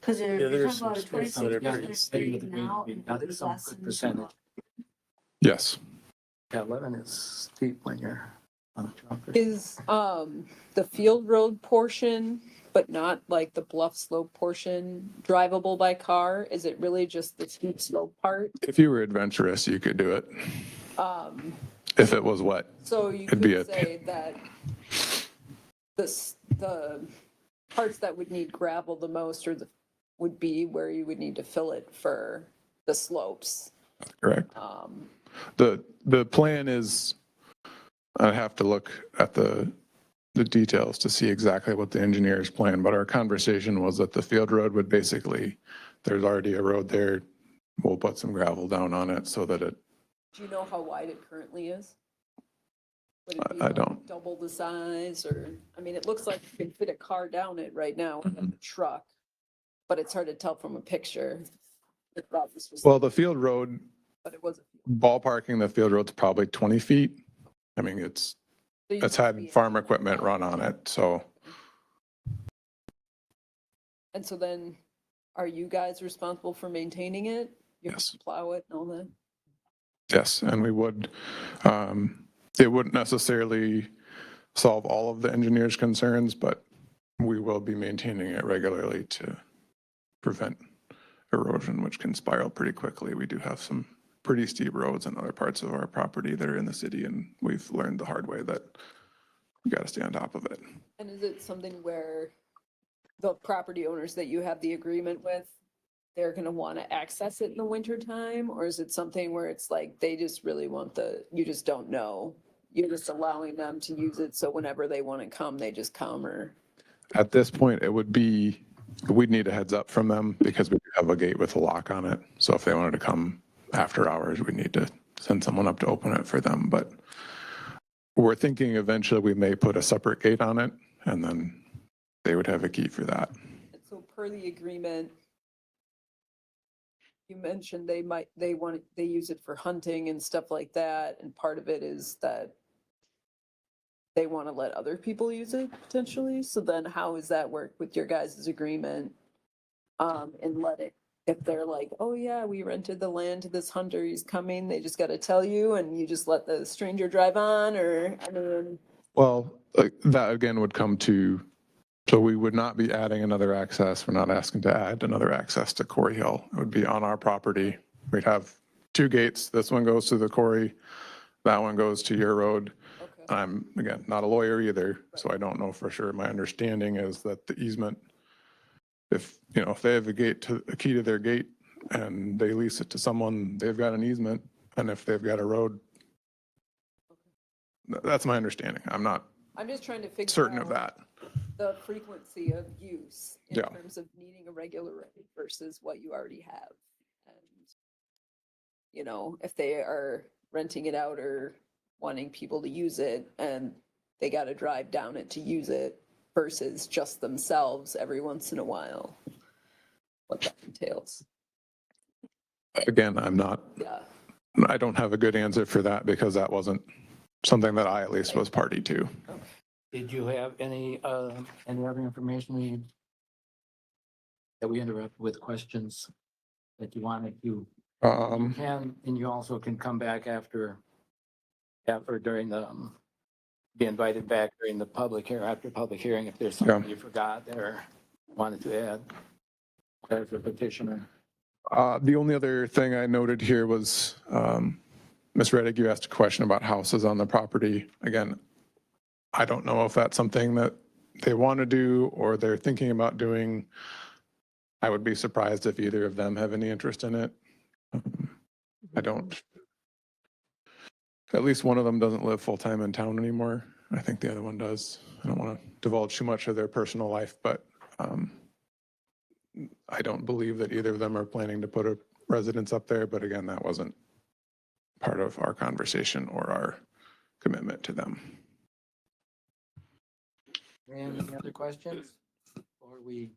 Because Yeah, you're there's talking about a some spots that are 26% pretty grade now. and Now, there's some less good in percentage. Yes. Yeah, 11 is steep when you're on a trunk. Is the field road portion, but not like the bluff slope portion, drivable by car? Is it really just the steep slope part? If you were adventurous, you could do it. Um, If it was wet. So you It'd be could say that the parts that would need gravel the most would be where you would need to fill it for the slopes. Correct. The plan is, I have to look at the details to see exactly what the engineer's plan, but our conversation was that the field road would basically, there's already a road there. We'll put some gravel down on it so that it, Do you know how wide it currently is? Would it be I like don't. double the size or, I mean, it looks like you can fit a car down it right now with Mm-hmm. the truck, but it's hard to tell from a picture. I thought this was- well, the field road, But it wasn't. ballparking the field road's probably 20 feet. I mean, it's So you it's could had be- farm equipment run on it, so And so then, are you guys responsible for maintaining it? You have to Yes. Plow it and all that? yes, and we would, it wouldn't necessarily solve all of the engineer's concerns, but we will be maintaining it regularly to prevent erosion, which can spiral pretty quickly. We do have some pretty steep roads in other parts of our property that are in the city, and we've learned the hard way that we got to stay on top of it. And is it something where the property owners that you have the agreement with, they're gonna wanna access it in the winter time? Or is it something where it's like, they just really want you just don't know? You're just allowing them to use it, so whenever they wanna come, they just come, or? At this point, it would be, we'd need a heads up from them because we do have a gate with a lock on it. So if they wanted to come after hours, we need to send someone up to open it for them. But we're thinking eventually we may put a separate gate on it, and then they would have a key for that. And so per the agreement, you mentioned they use it for hunting and stuff like that, and part of it is that they want to let other people use it potentially. So then how does that work with your guys' agreement? And let it, if they're like, oh yeah, we rented the land to this hunter, he's coming, they just got to tell you and you just let the stranger drive on, or, I mean, Well, that again would come to, so we would not be adding another access. We're not asking to add another access to Quarry Hill. It would be on our property. We'd have two gates. This one goes to the quarry. That one goes to your road. okay. I'm, again, not a lawyer either, so I don't know for sure. My understanding is that the easement, if they have a key to their gate and they lease it to someone, they've got an easement. And if they've got a road, that's my understanding. I'm not I'm just trying to figure certain of out that. the frequency of use in Yeah. terms of needing a regular rate versus what you already have. And, if they are renting it out or wanting people to use it and they got to drive down it to use it versus just themselves every once in a while, what that entails. Again, Yeah. I don't have a good answer for that because that wasn't something that I at least was party to. Did you have any other information that we interrupted with questions that you wanted to? You can, and you also can come back after during the, be invited back during the public hearing, after public hearing, if there's something you forgot or wanted to add as a petitioner. The only other thing I noted here was, Ms. Reddick, you asked a question about houses on the property. Again, I don't know if that's something that they want to do or they're thinking about doing. I would be surprised if either of them have any interest in it. I don't. At least one of them doesn't live full-time in town anymore. I think the other one does. I don't want to divulge too much of their personal life, but I don't believe that either of them are planning to put a residence up there. But again, that wasn't part of our conversation or our commitment to them. Any other questions? Or we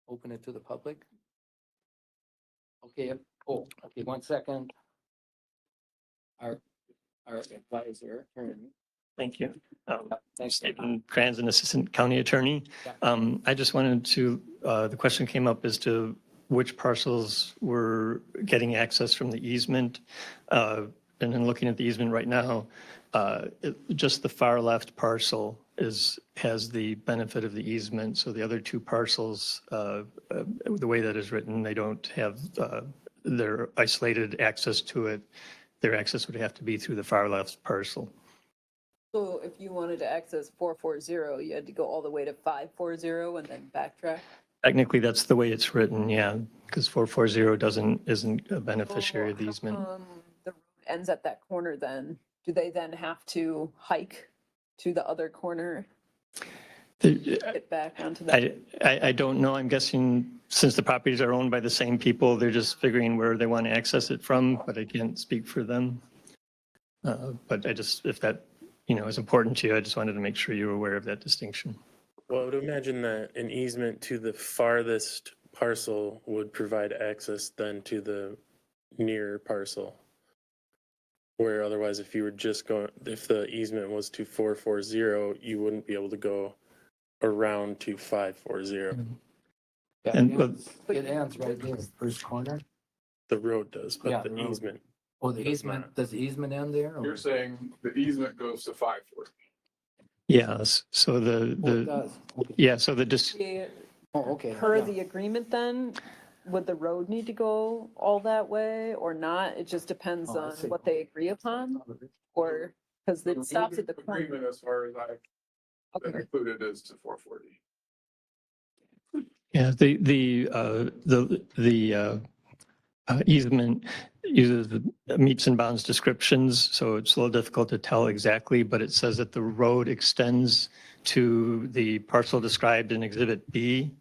open it to the public? Okay, okay, 1 second. Our advisor, attorney. Thank you. Thanks. Stephen Cranzen, Assistant County Attorney. Yeah. I just wanted to, the question came up as to which parcels were getting access from the easement. And then looking at the easement right now, just the far left parcel has the benefit of the easement. So the other two parcels, the way that is written, they don't have their isolated access to it. Their access would have to be through the far left parcel. So if you wanted to access 440, you had to go all the way to 540 and then backtrack? Technically, that's the way it's written, yeah, because 440 isn't a beneficiary of the easement. The road ends at that corner then. Do they then have to hike to the other corner, get back onto that? I don't know. I'm guessing since the properties are owned by the same people, they're just figuring where they want to access it from, but I can't speak for them. But if that, is important to you, I just wanted to make sure you were aware of that distinction. Well, I would imagine that an easement to the farthest parcel would provide access then to the nearer parcel. Where otherwise, if you were just going, if the easement was to 440, you wouldn't be able to go around to 540. Yeah, And- it ends right there, first corner. The road does, Yeah, but the the road. easement. Oh, the Does easement, not. does the easement end there? or- You're saying the easement goes to 540. Yes, so Oh, it does. Okay. yeah, so Oh, okay. Per yeah. the agreement then, would the road need to go all that way or not? It just depends Oh, I on see. what they agree upon, or, because it stops at the corner. Agreement as far as I've been Okay. included is to 440. yeah, the easement uses the meets and bounds descriptions, so it's a little difficult to tell exactly, but it says that the road extends to the parcel described in Exhibit B,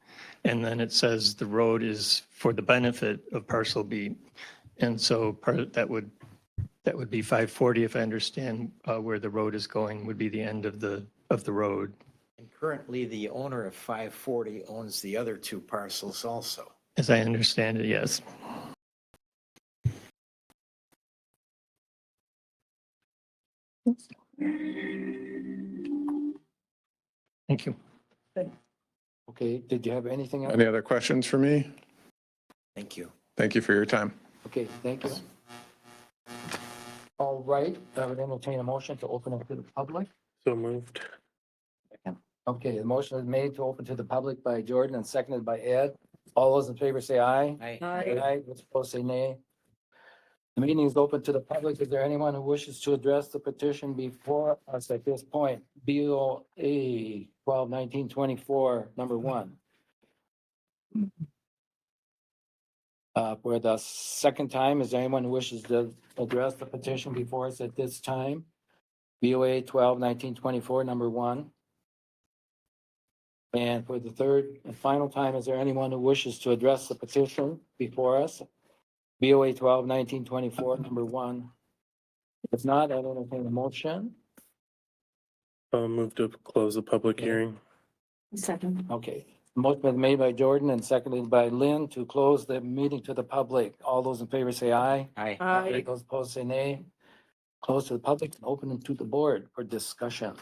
and then it says the road is for the benefit of parcel B. And so part of that would be 540, if I understand where the road is going, would be the end of the road, And currently, the owner of 540 owns the other two parcels also. as I understand it, yes. Thank you. Okay, did you have anything else? Any other questions for me? Thank you. Thank you for your time. Okay, thank you. All right, I would entertain a motion to open it to the public. So moved. Okay, the motion is made to open to the public by Jordan and seconded by Ed. All those in favor say aye. Aye, those opposed say nay. The meeting is open to the public. Is there anyone who wishes to address the petition before us at this point? BOA 12-1924, number 1. For the second time, is there anyone who wishes to address the petition before us at this time? BOA 12-1924, number 1. And for the third and final time, is there anyone who wishes to address the petition before us? BOA 12-1924, number 1. If not, I'll entertain a motion. I'll move to close the public hearing. Second. Okay, motion been made by Jordan and seconded by Lynn to close the meeting to the public. All those in favor say aye. Aye. Those opposed say nay. Close to the public and open it to the board for discussion.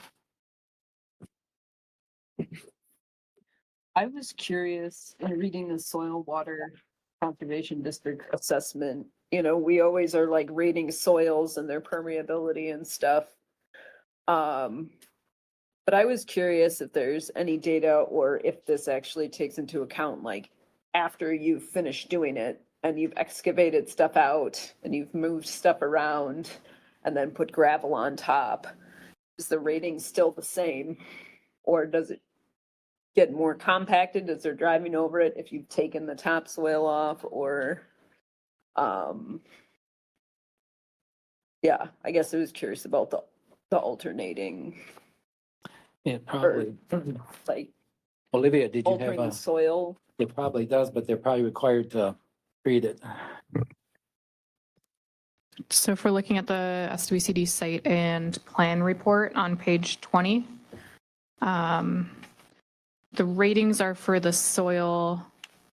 I was curious in reading the soil water conservation district assessment, you know, we always are like rating soils and their permeability and stuff. But I was curious if there's any data or if this actually takes into account, like, after you've finished doing it and you've excavated stuff out and you've moved stuff around and then put gravel on top, is the rating still the same? Or does it get more compacted as they're driving over it if you've taken the topsoil off? Or yeah, I guess I was curious about the alternating, It probably, like Olivia, did you have altering the a, soil. it probably does, but they're probably required to treat it. So if we're looking at the SWCD site and plan report on page 20, the ratings are for the soil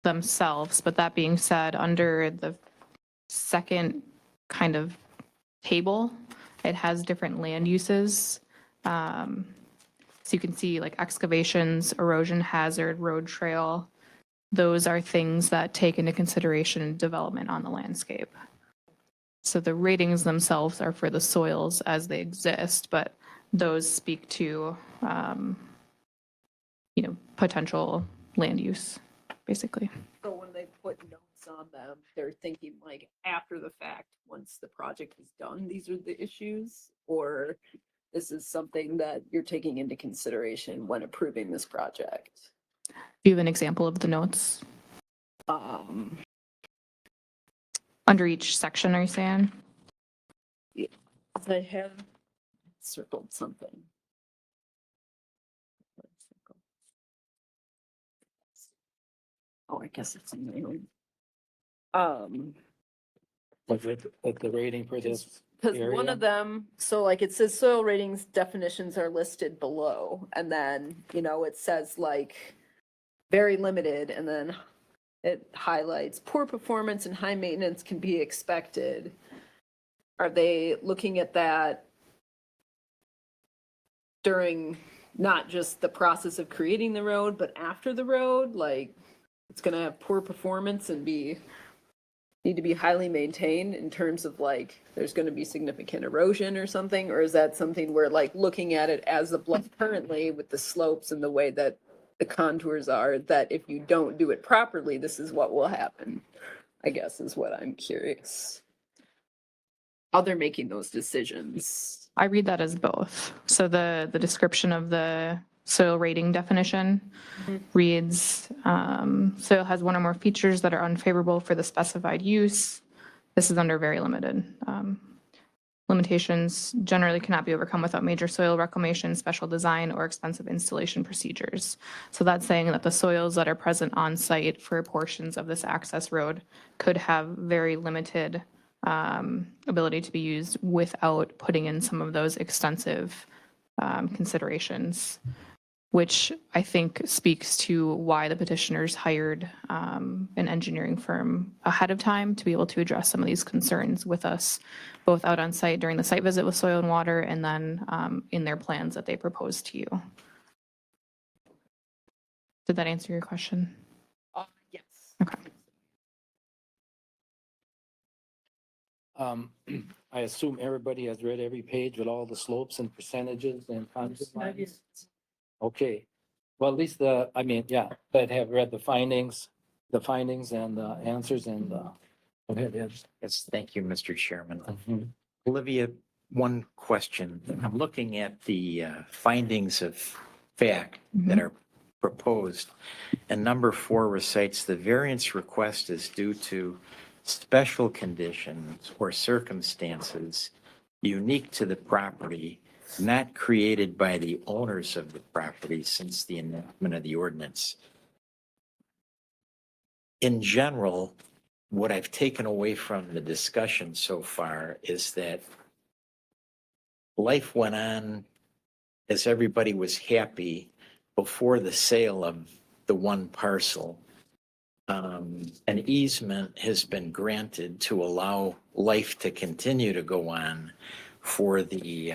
themselves, but that being said, under the second kind of table, it has different land uses. So you can see like excavations, erosion hazard, road trail. Those are things that take into consideration development on the landscape. So the ratings themselves are for the soils as they exist, but those speak to, potential land use, basically. So when they put notes on them, they're thinking like after the fact, once the project is done, these are the issues? Or this is something that you're taking into consideration when approving this project? Do you have an example of the notes under each section, are you saying? I have circled something. Oh, I guess it's in my own. Like the rating for this Because one area? of them, so like it says soil ratings definitions are listed below, and then, it says like very limited, and then it highlights poor performance and high maintenance can be expected. Are they looking at that during not just the process of creating the road, but after the road? Like, it's gonna have poor performance and need to be highly maintained in terms of like, there's gonna be significant erosion or something? Or is that something where like looking at it as the bluff currently with the slopes and the way that the contours are, that if you don't do it properly, this is what will happen, I guess is what I'm curious. How they're making those decisions. I read that as both. So the description of the soil rating definition reads, soil has one or more features that are unfavorable for the specified use. This is under very limited. Limitations generally cannot be overcome without major soil reclamation, special design, or expensive installation procedures. So that's saying that the soils that are present on site for portions of this access road could have very limited ability to be used without putting in some of those extensive considerations, which I think speaks to why the petitioners hired an engineering firm ahead of time to be able to address some of these concerns with us, both out on site during the site visit with Soil and Water and then in their plans that they proposed to you. Did that answer your question? Yes. Okay. I assume everybody has read every page with all the slopes and percentages and contour lines? Okay, well, at least but have read the findings and the answers and go ahead, Ed. Yes, thank you, Mr. Chairman. Mhm. Olivia, one question. I'm looking at the findings of fact that are proposed, and number 4 recites the variance request is due to special conditions or circumstances unique to the property, not created by the owners of the property since the enactment of the ordinance. In general, what I've taken away from the discussion so far is that life went on as everybody was happy before the sale of the one parcel. An easement has been granted to allow life to continue to go on for the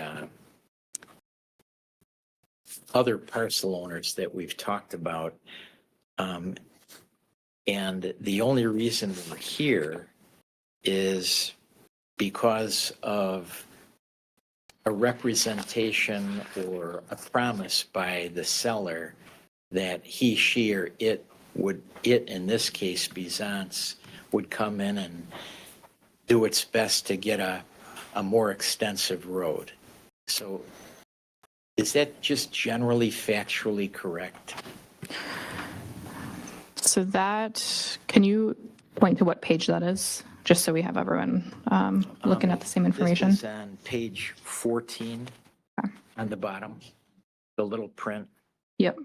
other parcel owners that we've talked about. And the only reason we're here is because of a representation or a promise by the seller that he, she, or it in this case, Byzance, would come in and do its best to get a more extensive road. So is that just generally factually correct? So that, can you point to what page that is? Just so we have everyone looking at the same information. This is on page 14 Okay. on the bottom, the little print. Yep.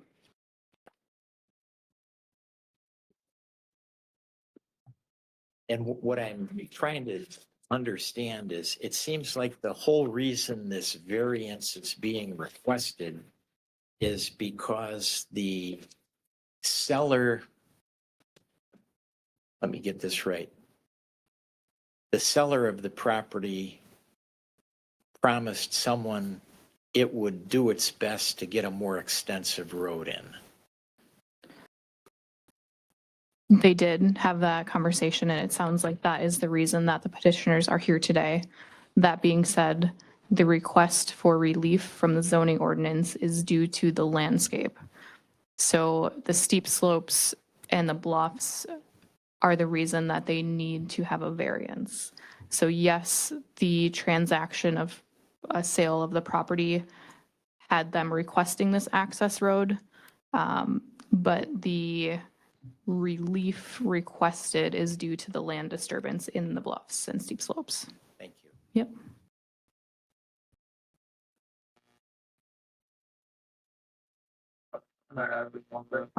And what I'm trying to understand is, it seems like the whole reason this variance is being requested is because the seller, let me get this right. The seller of the property promised someone it would do its best to get a more extensive road in. They did have that conversation, and it sounds like that is the reason that the petitioners are here today. That being said, the request for relief from the zoning ordinance is due to the landscape. So the steep slopes and the bluffs are the reason that they need to have a variance. So yes, the transaction of a sale of the property had them requesting this access road, but the relief requested is due to the land disturbance in the bluffs and steep slopes. Thank you. Yep.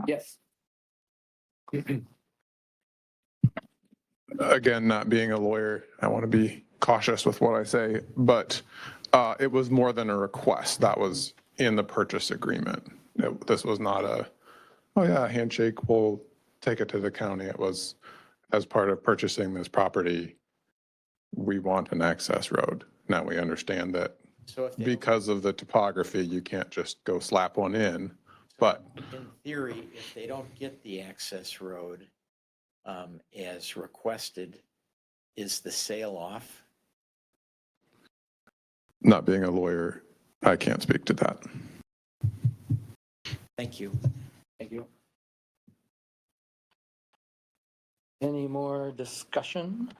Yes. Again, not being a lawyer, I want to be cautious with what I say, but it was more than a request. That was in the purchase agreement. This was not a, oh yeah, handshake, we'll take it to the county. It was as part of purchasing this property, we want an access road. Now we understand that So if they, because of the topography, you can't just go slap one in, but in theory, if they don't get the access road as requested, is the sale off? not being a lawyer, I can't speak to that. Thank you. Thank you. Any more discussion?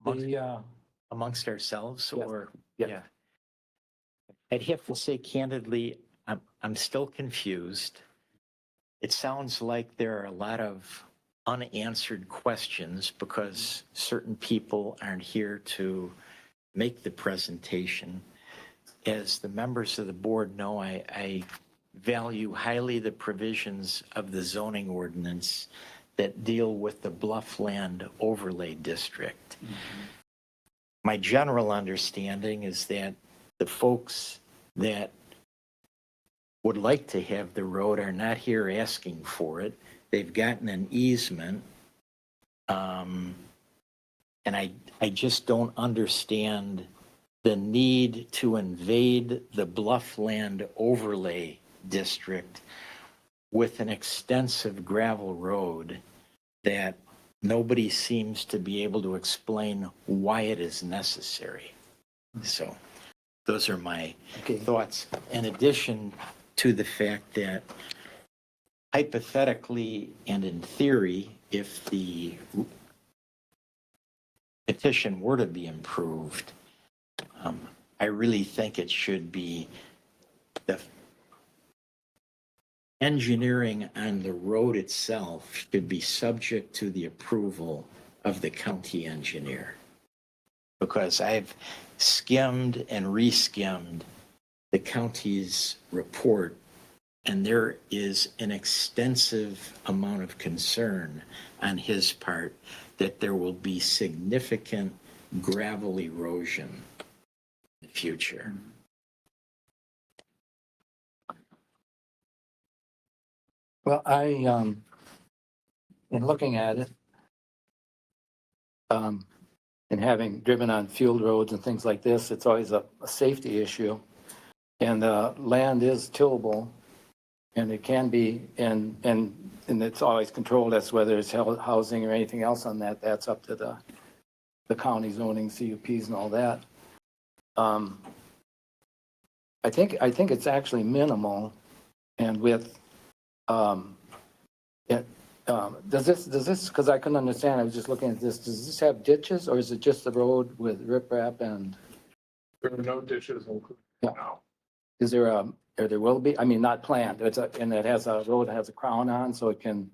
The, Amongst ourselves, Yes. or? Yes. Yeah. I'd have to say candidly, I'm still confused. It sounds like there are a lot of unanswered questions because certain people aren't here to make the presentation. As the members of the board know, I value highly the provisions of the zoning ordinance that deal with the Bluffland Overlay District. My general understanding is that the folks that would like to have the road are not here asking for it. They've gotten an easement. And I just don't understand the need to invade the Bluffland Overlay District with an extensive gravel road that nobody seems to be able to explain why it is necessary. So those are my Okay. thoughts, in addition to the fact that hypothetically and in theory, if the petition were to be improved, I really think it should be the engineering on the road itself should be subject to the approval of the county engineer. Because I've skimmed and reskimmed the county's report, and there is an extensive amount of concern on his part that there will be significant gravel erosion in the future. Well, in looking at it, and having driven on field roads and things like this, it's always a safety issue. And land is tillable, and it can be, and it's always controlled as whether it's housing or anything else on that. That's up to the county zoning, CUPs and all that. I think it's actually minimal, and with does this, because I couldn't understand, I was just looking at this, does this have ditches, or is it just the road with riprap, and There are no ditches included Yeah. now. is there or there will be, I mean, not planned, and it has a road that has a crown on, so the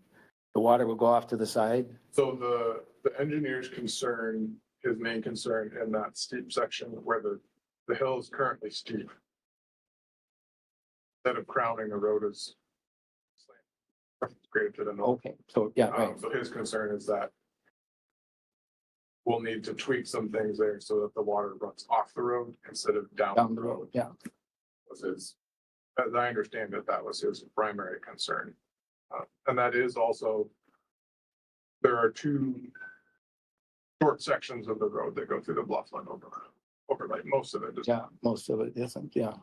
water will go off to the side? So the engineer's concern, his main concern in that steep section where the hill is currently steep. Instead of crowning, the road is graded to the north. Okay, so, yeah, right, So his concern is that we'll need to tweak some things there so that the water runs off the road instead of down down the the road, road. yeah. Was his, as I understand it, that was his primary concern. And that is also, there are two short sections of the road that go through the Bluffland overlay. Most of it is. Yeah, most of it isn't, yeah.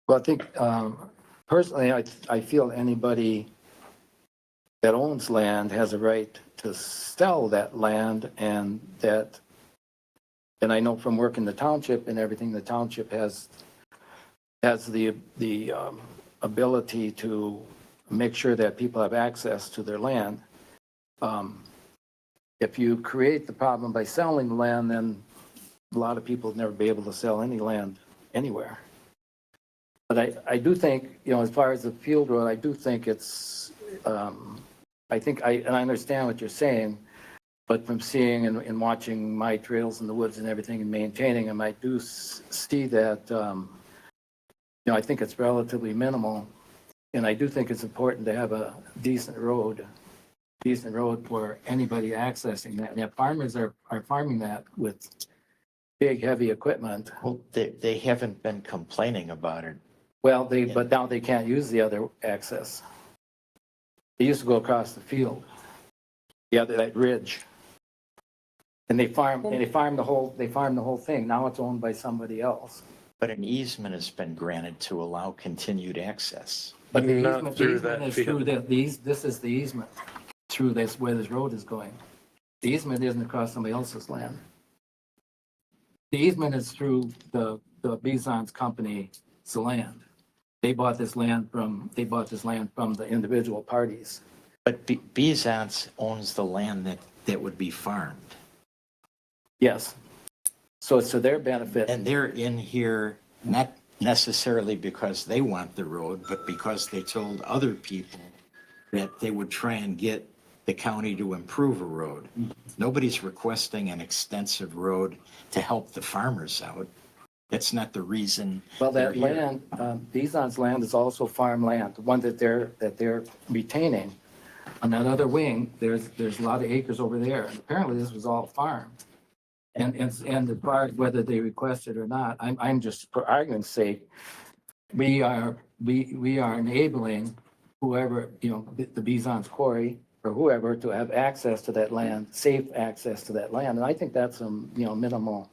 Well, I think, personally, I feel anybody that owns land has a right to sell that land, and I know from working the township and everything, the township has the ability to make sure that people have access to their land. If you create the problem by selling the land, then a lot of people will never be able to sell any land anywhere. But I do think, as far as the field road, I do think it's, and I understand what you're saying, but from seeing and watching my trails in the woods and everything and maintaining them, I do see that, I think it's relatively minimal. And I do think it's important to have a decent road for anybody accessing that. And if farmers are farming that with big, heavy equipment, Well, they haven't been complaining about it. well, but now they can't use the other access. They used to go across the field, that ridge. And they farm the whole thing. Now it's owned by somebody else. But an easement has been granted to allow continued access. But the Not easement, through that is through field. this is the easement, through this, where this road is going. The easement isn't across somebody else's land. The easement is through the Bison's company's land. They bought this land from the individual parties. But Bizance owns the land that would be farmed. Yes. So it's to their benefit. And they're in here not necessarily because they want the road, but because they told other people that they would try and get the county to improve a road. Nobody's requesting an extensive road to help the farmers out. That's not the reason. Well, they're that here. land, Bison's land is also farmland, the one that they're retaining. On that other wing, there's a lot of acres over there. And apparently this was all farmed. And as far as whether they request it or not, I'm just, for argument's sake, we are enabling whoever, the Bison's quarry or whoever to have access to that land, safe access to that land. And I think that's minimal,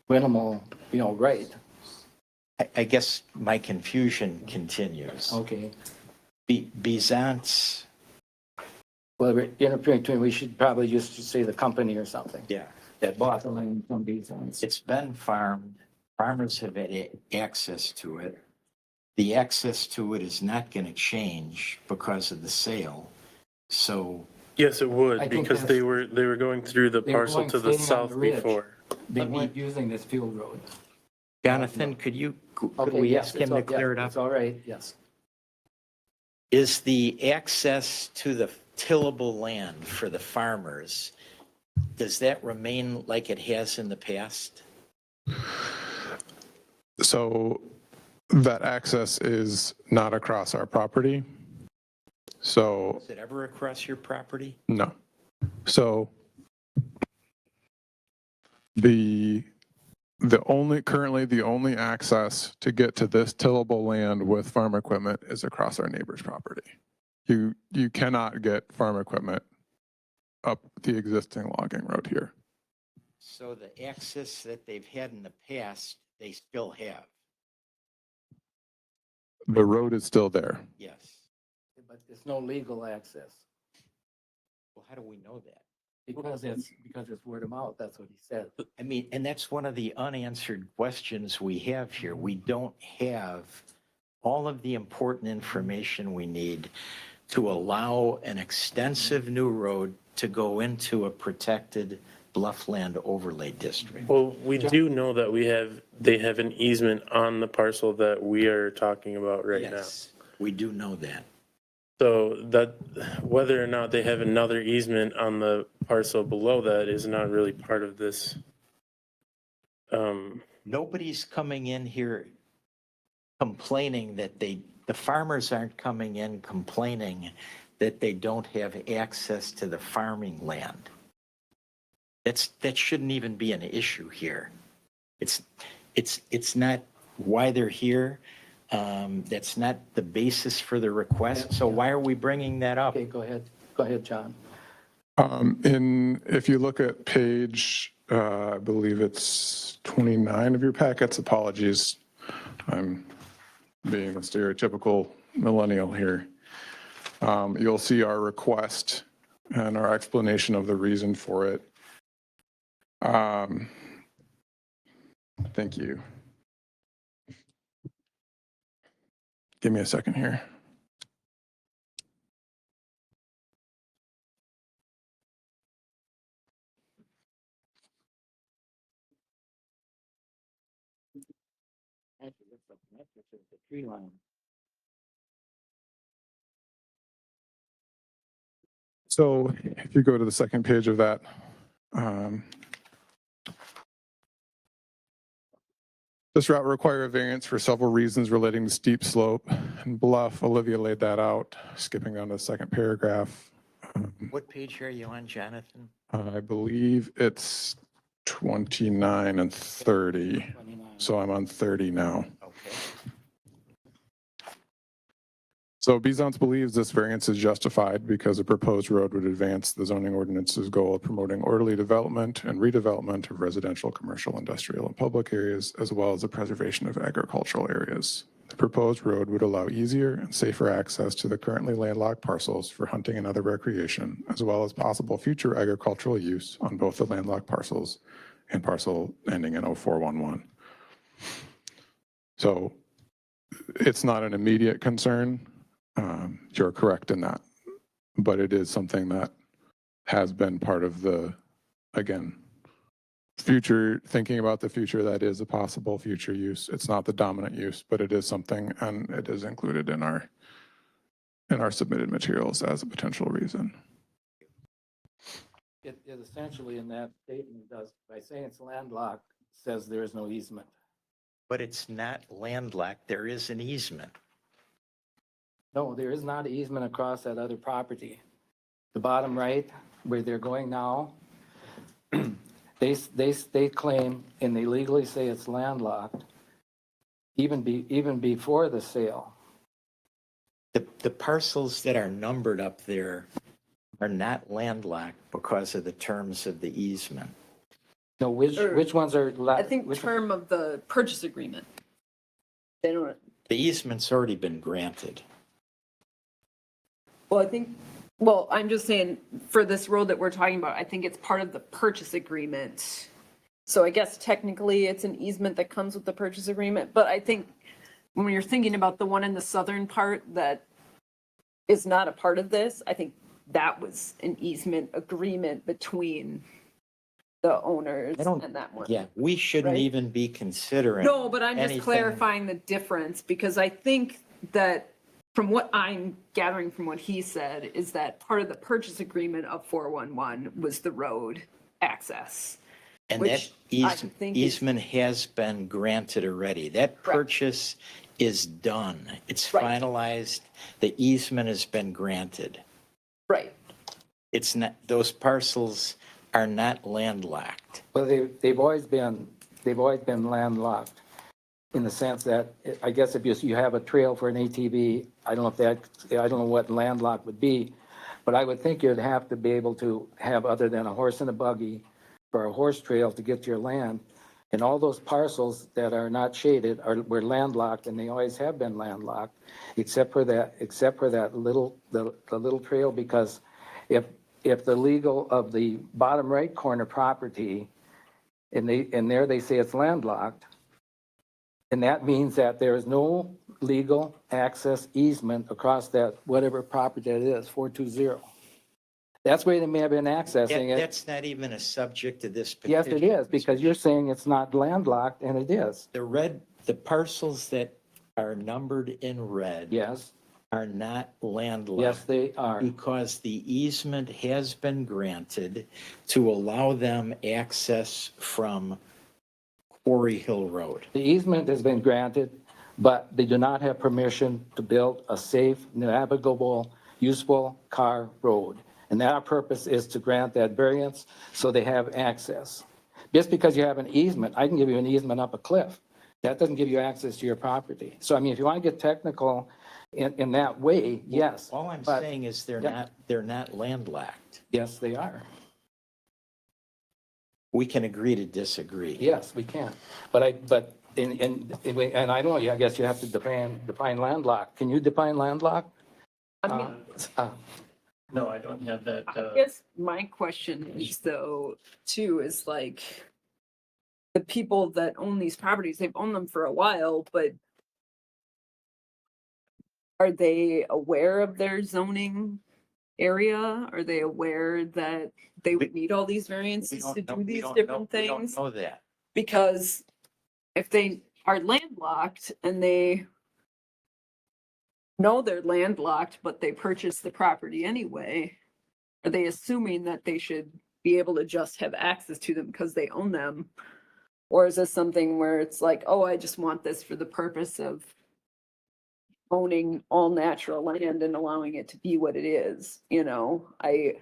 right. I guess my confusion continues. Okay. Bison's, Well, we're interfering between, we should probably just say the company or something yeah, that bought the land from Bison's. it's been farmed. Farmers have had access to it. The access to it is not going to change because of the sale. So Yes, it I would, think because that's- they were going through the They were parcel going to the staying on south the ridge. before. They weren't using this field road. Jonathan, could Okay, we yes, ask him to clear it up? It's all right, yes. Is the access to the tillable land for the farmers, does that remain like it has in the past? So that access is not across our property. So, Is it ever across your property? no. So currently the only access to get to this tillable land with farm equipment is across our neighbor's property. You cannot get farm equipment up the existing logging road here. So the access that they've had in the past, they still have? The road is still there. Yes. But there's no legal access Well, how do we know that? because it's word of mouth. That's what he said. I mean, and that's one of the unanswered questions we have here. We don't have all of the important information we need to allow an extensive new road to go into a protected bluffland overlay district. Well, we do know that they have an easement on the parcel that we are talking about right now. Yes, we do know that. So that, whether or not they have another easement on the parcel below that is not really part of this. Nobody's coming in here complaining that the farmers aren't coming in complaining that they don't have access to the farming land. That shouldn't even be an issue here. It's not why they're here. That's not the basis for the request. So why are we bringing that up? Okay, go ahead, John. If you look at page, I believe it's 29 of your packets, apologies. I'm being a stereotypical millennial here. You'll see our request and our explanation of the reason for it. Thank you. Give me a second here. Actually, that's the tree line. So if you go to the second page of that, this route will require a variance for several reasons relating to steep slope and bluff. Olivia laid that out, skipping down to the second paragraph. What page are you on, Jonathan? I believe it's 29 and 30. 29. So I'm on 30 now. Okay. So Bison's believes this variance is justified because a proposed road would advance the zoning ordinance's goal of promoting orderly development and redevelopment of residential, commercial, industrial, and public areas, as well as the preservation of agricultural areas. The proposed road would allow easier and safer access to the currently landlocked parcels for hunting and other recreation, as well as possible future agricultural use on both the landlocked parcels and parcel ending in 0411. So it's not an immediate concern. You're correct in that, but it is something that has been part of the, again, future, thinking about the future, that is a possible future use. It's not the dominant use, but it is something, and it is included in our submitted materials as a potential reason. It essentially in that statement does, by saying it's landlocked, says there is no easement. But it's not landlocked. There is an easement. No, there is not an easement across that other property. The bottom right, where they're going now, they claim and they legally say it's landlocked, even before the sale. The parcels that are numbered up there are not landlocked because of the terms of the easement. No, which ones are? I think term of the purchase agreement. They don't, The easement's already been granted. well, I think, well, I'm just saying, for this road that we're talking about, I think it's part of the purchase agreement. So I guess technically it's an easement that comes with the purchase agreement, but I think when you're thinking about the one in the southern part that is not a part of this, I think that was an easement agreement between the owners I don't- and that one. Yeah, we shouldn't Right. even be considering. No, but I'm just anything- clarifying the difference because I think that from what I'm gathering from what he said is that part of the purchase agreement of 411 was the road access. And which that I think is- easement has been granted already. That Correct. purchase is done. It's Right. finalized. The easement has been granted. Right. It's not, those parcels are not landlocked. Well, they've always been landlocked in the sense that, I guess if you have a trail for an ATV, I don't know what landlocked would be, but I would think you'd have to be able to have, other than a horse and a buggy, for a horse trail to get to your land. And all those parcels that are not shaded were landlocked, and they always have been landlocked, except for that little trail, because if the legal of the bottom right corner property, and there they say it's landlocked, and that means that there is no legal access easement across that whatever property that is, 420. That's where they may have been accessing it. That's not even a subject to this petition. Yes, it is, because you're saying it's not landlocked, and it is. The parcels that are numbered in red Yes, are not landlocked. yes, they are. Because the easement has been granted to allow them access from Quarry Hill Road. The easement has been granted, but they do not have permission to build a safe, navigable, useful car road. And that our purpose is to grant that variance so they have access. Just because you have an easement, I can give you an easement up a cliff. That doesn't give you access to your property. So I mean, if you want to get technical in that way, yes. All I'm but- saying is they're Yeah. not landlocked. Yes, they are. We can agree to disagree. Yes, we can. But I don't know, I guess you have to define landlocked. Can you define landlocked? I mean, No, I don't have that. I guess my question is though, too, is like the people that own these properties, they've owned them for a while, but are they aware of their zoning area? Are they aware that they would need all these We variances don't to know- do we these don't different know- we don't things? know that. Because if they are landlocked and they know they're landlocked, but they purchased the property anyway, are they assuming that they should be able to just have access to them because they own them? Or is this something where it's like, oh, I just want this for the purpose of owning all natural land and allowing it to be what it is, you know? I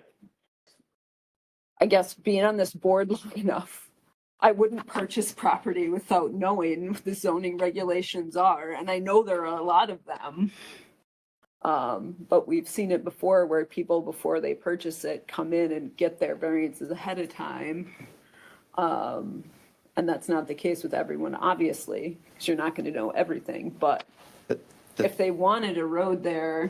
guess being on this board long enough, I wouldn't purchase property without knowing what the zoning regulations are, and I know there are a lot of them. But we've seen it before where people, before they purchase it, come in and get their variances ahead of time. And that's not the case with everyone, obviously, because you're not gonna know everything, but if they wanted a road there,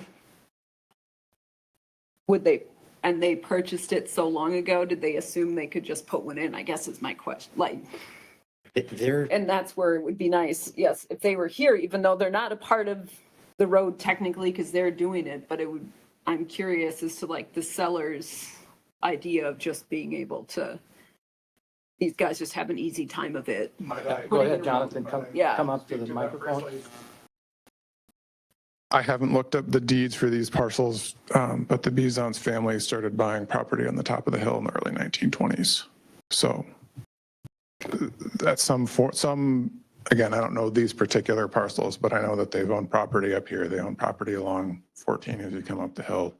would they, and they purchased it so long ago, did they assume they could just put one in, I guess is my question, like, They're, and that's where it would be nice, yes, if they were here, even though they're not a part of the road technically, because they're doing it, but it would, I'm curious as to like the seller's idea of just being able to, these guys just have an easy time of it. Go ahead, Jonathan, Yeah. come up to the microphone. I haven't looked up the deeds for these parcels, but the Bizon's family started buying property on the top of the hill in the early 1920s. So at some again, I don't know these particular parcels, but I know that they've owned property up here. They own property along 14 as you come up the hill.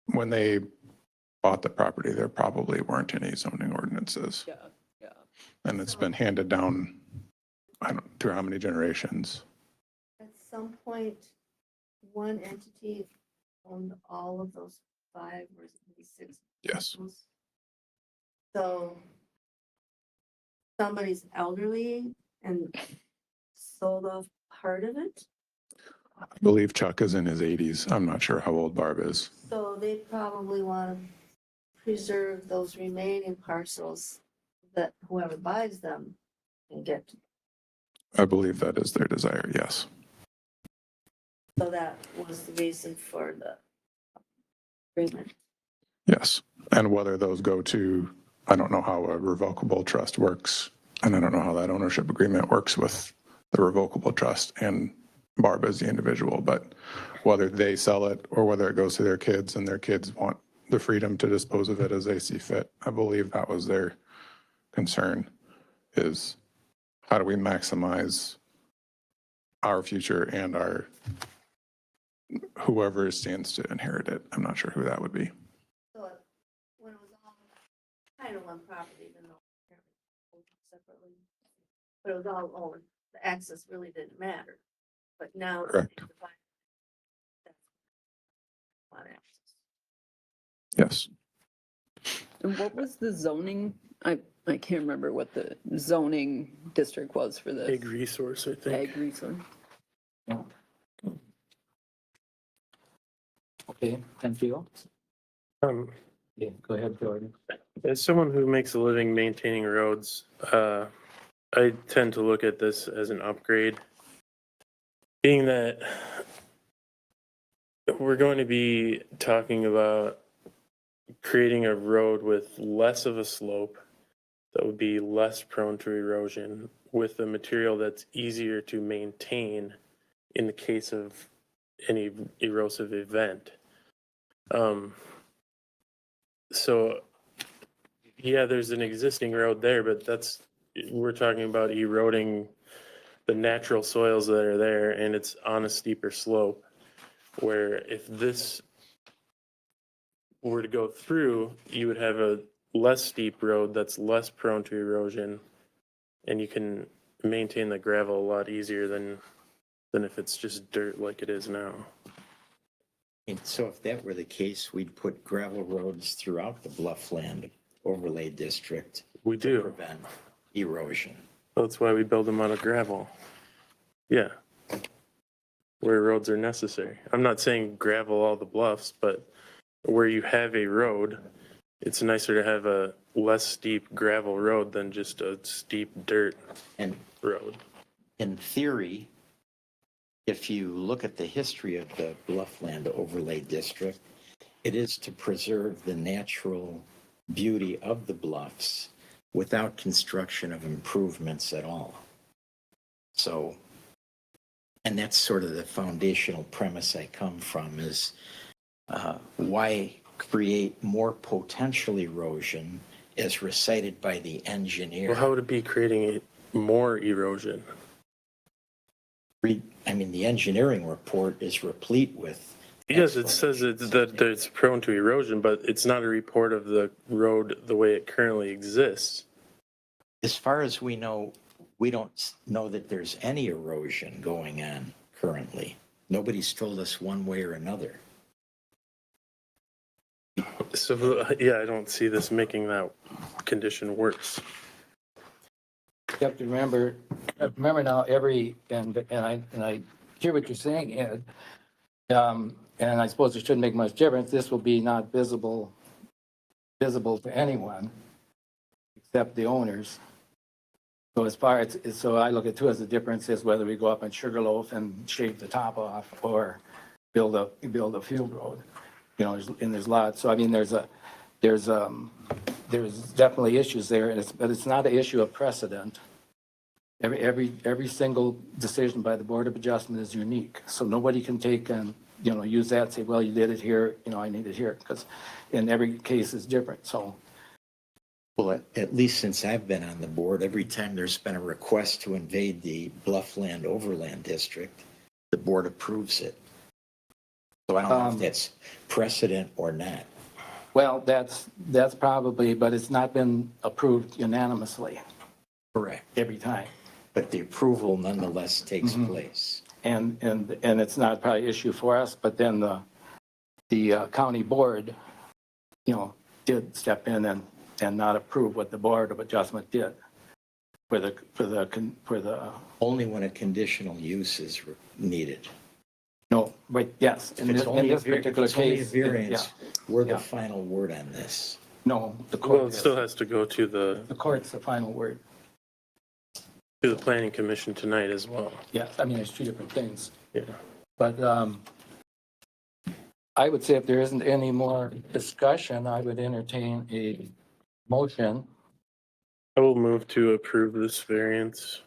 When they bought the property, there probably weren't any zoning ordinances. Yeah, yeah. And it's been handed down, I don't, through how many generations? At some point, one entity owned all of those 5 or maybe 6. Yes. parcels. So somebody's elderly and sold off part of it. I believe Chuck is in his 80s. I'm not sure how old Barb is. So they probably want to preserve those remaining parcels that whoever buys them can get. I believe that is their desire, yes. So that was the reason for the agreement. Yes. And whether those go to, I don't know how a revocable trust works. And I don't know how that ownership agreement works with the revocable trust and Barb as the individual, but whether they sell it or whether it goes to their kids and their kids want the freedom to dispose of it as they see fit. I believe that was their concern, is how do we maximize our future and our, whoever stands to inherit it. I'm not sure who that would be. So when it was all kind of one property, even though apparently owned separately, but it was all owned, the access really didn't matter. But now. it's Correct. divided. That's on access. Yes. And what was the zoning? I can't remember what the zoning district was for this. Ag resource, I think. Ag resource. Okay, thank you. Yeah, go ahead, Jordan. As someone who makes a living maintaining roads, I tend to look at this as an upgrade. Being that we're going to be talking about creating a road with less of a slope that would be less prone to erosion with a material that's easier to maintain in the case of any erosive event. So yeah, there's an existing road there, but we're talking about eroding the natural soils that are there, and it's on a steeper slope. Where if this were to go through, you would have a less steep road that's less prone to erosion, and you can maintain the gravel a lot easier than if it's just dirt like it is now. And so if that were the case, we'd put gravel roads throughout the Bluffland overlay district We to do. prevent erosion. That's why we build them out of gravel. Yeah. Where roads are necessary. I'm not saying gravel all the bluffs, but where you have a road, it's nicer to have a less steep gravel road than just a steep dirt And road. in theory, if you look at the history of the Bluffland overlay district, it is to preserve the natural beauty of the bluffs without construction of improvements at all. So, and that's sort of the foundational premise I come from, is why create more potential erosion as recited by the engineer? Well, how would it be creating more erosion? I mean, the engineering report is replete with. Yes, it says that it's prone to erosion, but it's not a report of the road the way it currently exists. As far as we know, we don't know that there's any erosion going on currently. Nobody's told us one way or another. So, yeah, I don't see this making that condition worse. You have to remember now and I hear what you're saying, Ed. And I suppose it shouldn't make much difference. This will be not visible to anyone except the owners. So as far as, so I look at two as the difference is whether we go up on Sugarloaf and shave the top off or build a field road, you know, there's lots. So I mean, there's definitely issues there, but it's not an issue of precedent. Every single decision by the Board of Adjustment is unique. So nobody can take and, you know, use that and say, well, you did it here, you know, I need it here, because in every case is different. So Well, at least since I've been on the board, every time there's been a request to invade the Bluffland Overland District, the board approves it. So I don't know if that's precedent or not. Well, that's probably, but it's not been approved unanimously Correct. every time. But the approval nonetheless takes place. And it's not probably an issue for us, but then the county board, did step in and not approve what the Board of Adjustment did for the, Only when a conditional use is needed. no, but yes, in If it's this only a particular if it's only a case. variance, we're the Yeah. final word on this. No, the Well, court it is. still has to go to The court's the final word. the planning commission tonight as well. Yes, I mean, it's two different things. Yeah. But I would say if there isn't any more discussion, I would entertain a motion. I will move to approve this variance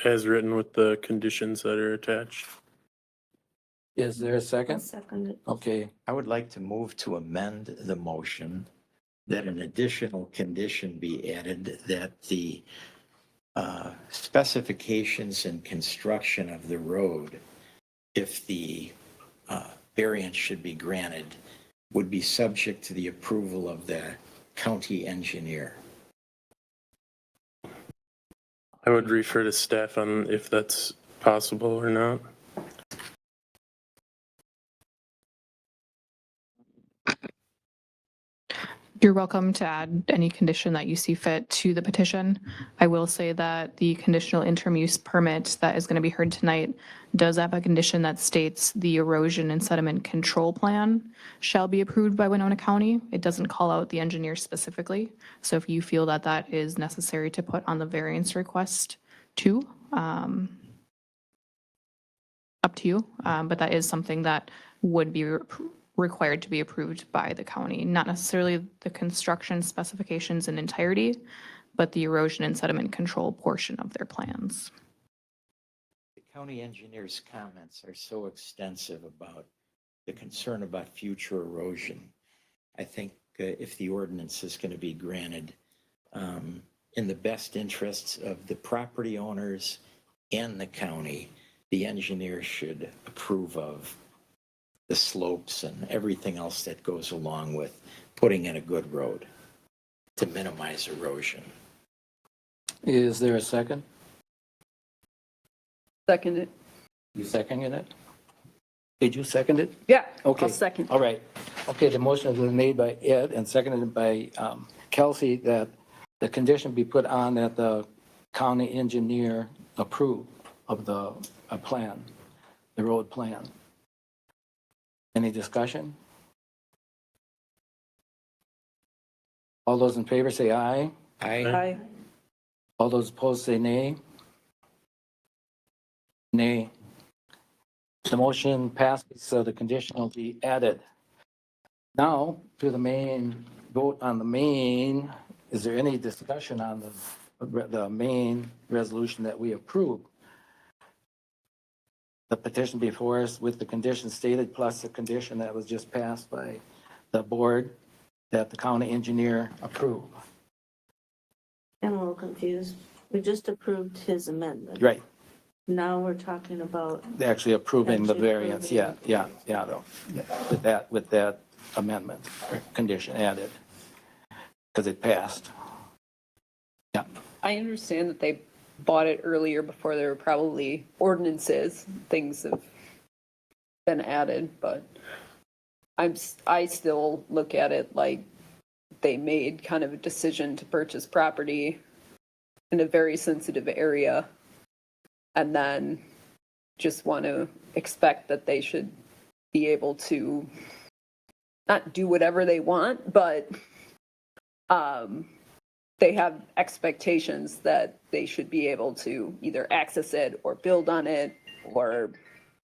as written with the conditions that are attached. Is there a I'll second? second it. Okay, I would like to move to amend the motion that an additional condition be added that the specifications and construction of the road, if the variance should be granted, would be subject to the approval of the county engineer. I would refer to staff on if that's possible or not. You're welcome to add any condition that you see fit to the petition. I will say that the conditional interim use permit that is going to be heard tonight does have a condition that states the erosion and sediment control plan shall be approved by Winona County. It doesn't call out the engineer specifically. So if you feel that that is necessary to put on the variance request too, up to you. But that is something that would be required to be approved by the county, not necessarily the construction specifications in entirety, but the erosion and sediment control portion of their plans. The county engineer's comments are so extensive about the concern about future erosion. I think if the ordinance is going to be granted, in the best interests of the property owners and the county, the engineer should approve of the slopes and everything else that goes along with putting in a good road to minimize erosion. is there a second? Second it. You seconded it? Did you second it? Yeah, Okay. I'll second. All right. Okay, the motion has been made by Ed and seconded by Kelsey that the condition be put on that the county engineer approve of the plan, the road plan. Any discussion? All those in favor say aye. I All those opposed say nay. Nay. The motion passes, so the condition will be added. Now, to the main, vote on the main. Is there any discussion on the main resolution that we approve? The petition before us with the condition stated, plus the condition that was just passed by the board that the county engineer approve. I'm a little confused. We just approved his amendment. Right, Now we're talking about, actually approving the Actually variance, approving. yeah, though, with that amendment, or condition added, because it passed. Yeah, I understand that they bought it earlier before there were probably ordinances, things have been added, but I still look at it like they made kind of a decision to purchase property in a very sensitive area and then just want to expect that they should be able to not do whatever they want, but they have expectations that they should be able to either access it or build on it or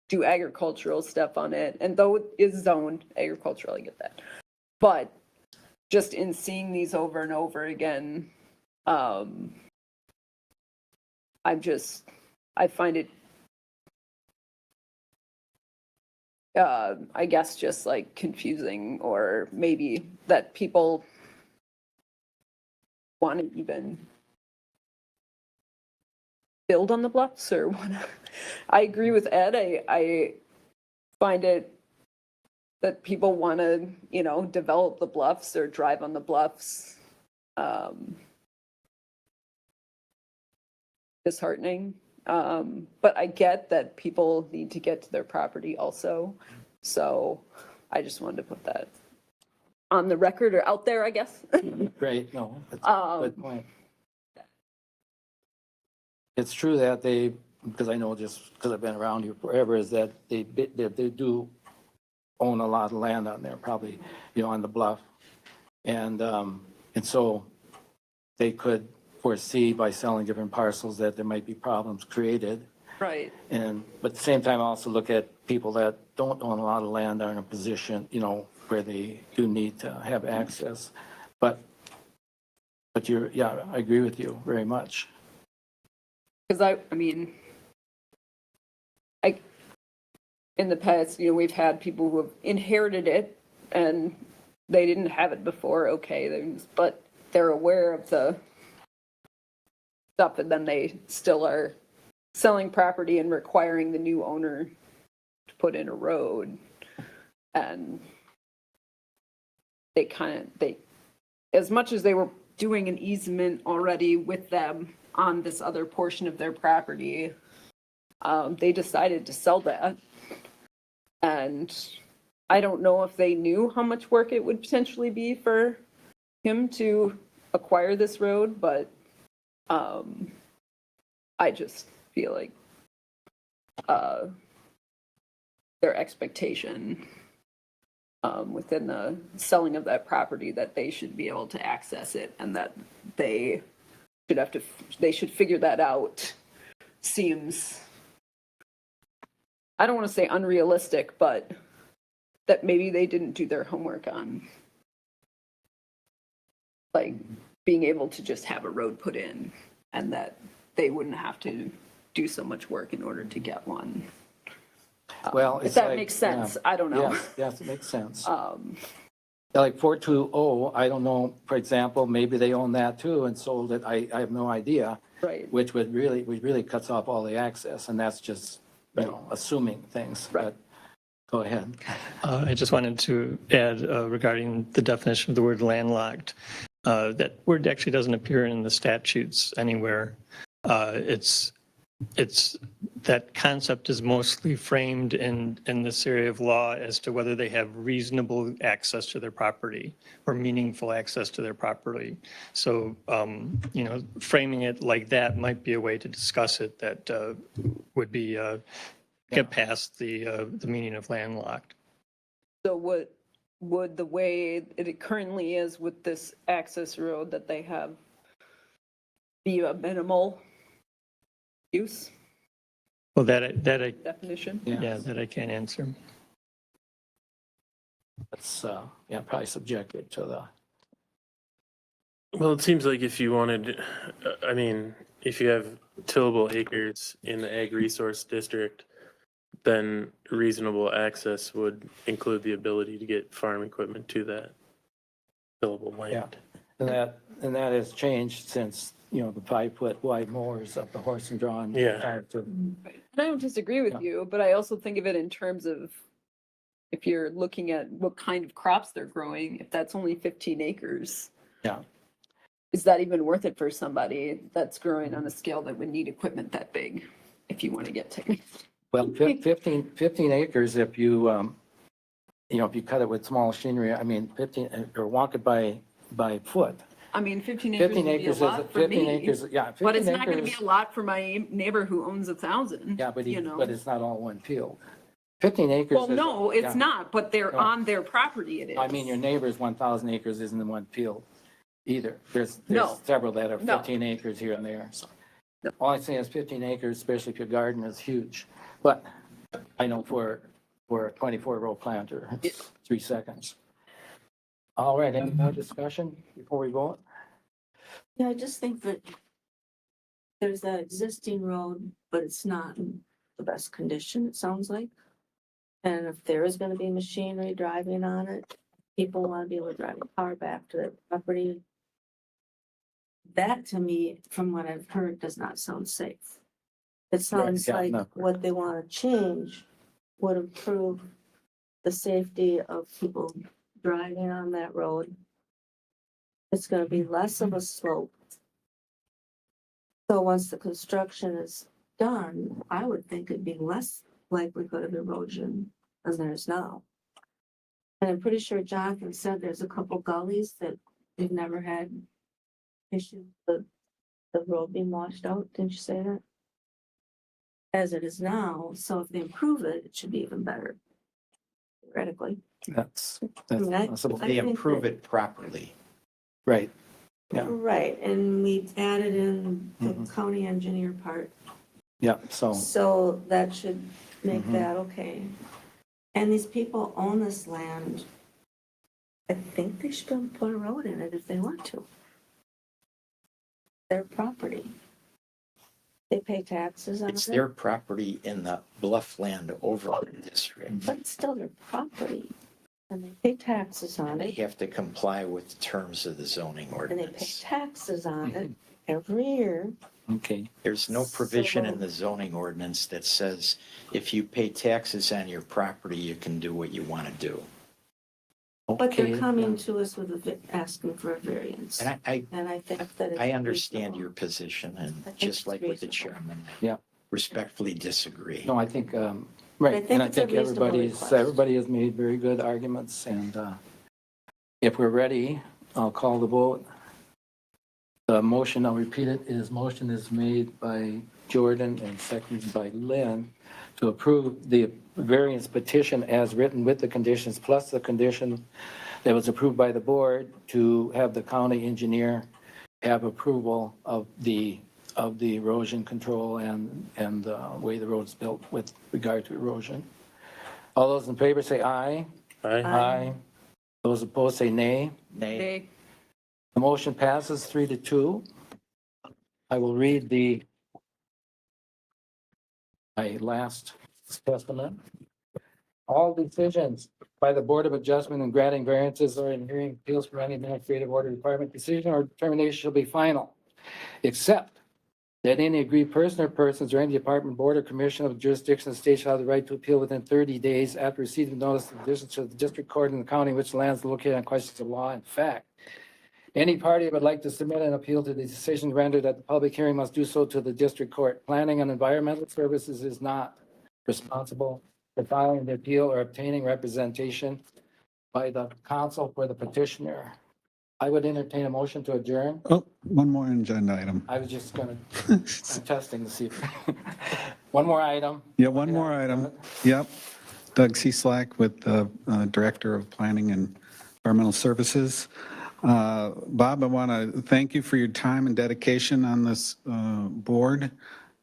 do agricultural stuff on it. And though it is zoned agricultural, I get that. But just in seeing these over and over again, I find it, I guess, just like confusing, or maybe that people want to even build on the bluffs or want to. I agree with Ed. I find it that people want to, you know, develop the bluffs or drive on the bluffs. Disheartening. But I get that people need to get to their property also. So I just wanted to put that on the record or out there, I guess. Great, no, that's a good point. It's true that they, because I know just because I've been around here forever, is that they do own a lot of land on there, probably, you know, on the bluff. And so they could foresee by selling different parcels that there might be problems created. Right. But at the same time, also look at people that don't own a lot of land are in a position, you know, where they do need to have access. But yeah, I agree with you very much. Because I mean, in the past, you know, we've had people who have inherited it and they didn't have it before, okay, but they're aware of the stuff and then they still are selling property and requiring the new owner to put in a road. And they, as much as they were doing an easement already with them on this other portion of their property, they decided to sell that. And I don't know if they knew how much work it would potentially be for him to acquire this road, but I just feel like their expectation within the selling of that property that they should be able to access it and that they should figure that out seems, I don't want to say unrealistic, but that maybe they didn't do their homework on like being able to just have a road put in and that they wouldn't have to do so much work in order to get one. Well, If it's that like, makes sense, yeah. I don't know. Yes, it makes sense. Um, Like 420, I don't know, for example, maybe they own that too and sold it. I have no idea, right. which really cuts off all the access. And that's just, you know, assuming things, but go ahead. I just wanted to add regarding the definition of the word landlocked. That word actually doesn't appear in the statutes anywhere. It's that concept is mostly framed in this area of law as to whether they have reasonable access to their property or meaningful access to their property. So, you know, framing it like that might be a way to discuss it that would be get past the meaning of landlocked. So what would the way it currently is with this access road that they have be a minimal use Well, that I definition? yeah, that I can't answer. That's, yeah, probably subjective to the, Well, it seems like if you wanted, I mean, if you have tillable acres in the ag resource district, then reasonable access would include the ability to get farm equipment to that tillable land. and that has changed since, you know, the 5-foot wide mowers of the horse and drawn. Yeah. And I don't disagree with you, but I also think of it in terms of if you're looking at what kind of crops they're growing, if that's only 15 acres. Yeah. Is that even worth it for somebody that's growing on a scale that would need equipment that big, if you want to get technical? Well, 15 acres, if you, you know, if you cut it with small machinery, I mean, 15, or walk it by foot. I mean, 15 acres 15 would be a acres is, lot for 15 me, acres, yeah. 15 but it's not going to be acres- a lot for my neighbor who owns 1,000. Yeah, but you know. but it's not all one field. 15 acres. Well, is- no, it's yeah. not, but they're No. on their property, it is. I mean, your neighbor's 1,000 acres isn't in one field either. There's No. several that are No. 15 acres here and there, so. No. All I'm saying is 15 acres, especially if your garden is huge. But I know for a 24-row planter, it's 3 seconds. All right, any more discussion before we vote? Yeah, I just think that there's that existing road, but it's not in the best condition, it sounds like. And if there is gonna be machinery driving on it, people wanna be able to drive a car back to their property. that to me, from what I've heard, does not sound safe. It sounds yeah, like no. what they want to change would improve the safety of people driving on that road. It's gonna be less of a slope. So once the construction is done, I would think it'd be less likelihood of erosion than there is now. And I'm pretty sure Jonathan said there's a couple gullies that they've never had issues with the road being washed out. Didn't you say that? As it is now, so if they improve it, it should be even better. Theoretically. That's mean, I- possible. They think improve that- it properly. Right. Yeah. Right, and we added in the Mhm. county engineer part. Yeah, so, So that should make Mhm. that okay. And these people own this land. I think they should be able to put a road in it if they want to. Their property. They pay taxes on It's it, their property in the Bluffland Overlay District. but it's still their property. And they pay taxes on They it, have to comply with the terms of the zoning and they pay ordinance. taxes on it every year. okay, There's no provision in So- the zoning ordinance that says if you pay taxes on your property, you can do what you want to do. But they're okay. coming to us with asking for a variance. And And I think that it's. I understand reasonable. your position, and I think just it's like with the reasonable. chairman, I Yeah. respectfully disagree. No, I think, right, think and I it's a think reasonable request. everybody has made very good arguments, and if we're ready, I'll call the vote. The motion, I'll repeat it, motion is made by Jordan and seconded by Lynn to approve the variance petition as written with the conditions, plus the condition that was approved by the board to have the county engineer have approval of the erosion control and the way the road's built with regard to erosion. All those in favor say aye. Aye. Aye. Those opposed say nay. Nay, They, The motion passes 3-2. I will read my last testament. All decisions by the Board of Adjustment in granting variances or in hearing appeals from any administrative order requirement decision or determination shall be final, except that any aggrieved person or persons or any department, board, or commission of jurisdiction of the state shall have the right to appeal within 30 days after receiving notice of addition to the district court in the county in which the land is located on questions of law and fact. Any party that would like to submit an appeal to the decision rendered at the public hearing must do so to the district court. Planning and Environmental Services is not responsible for filing the appeal or obtaining representation by the counsel for the petitioner. I would entertain a motion to adjourn. Oh, one more agenda item. I was just gonna, I'm testing to see if, one more item. Yeah, one more item. Yep. Doug Cieslak with the Director of Planning and Environmental Services. Bob, I want to thank you for your time and dedication on this board.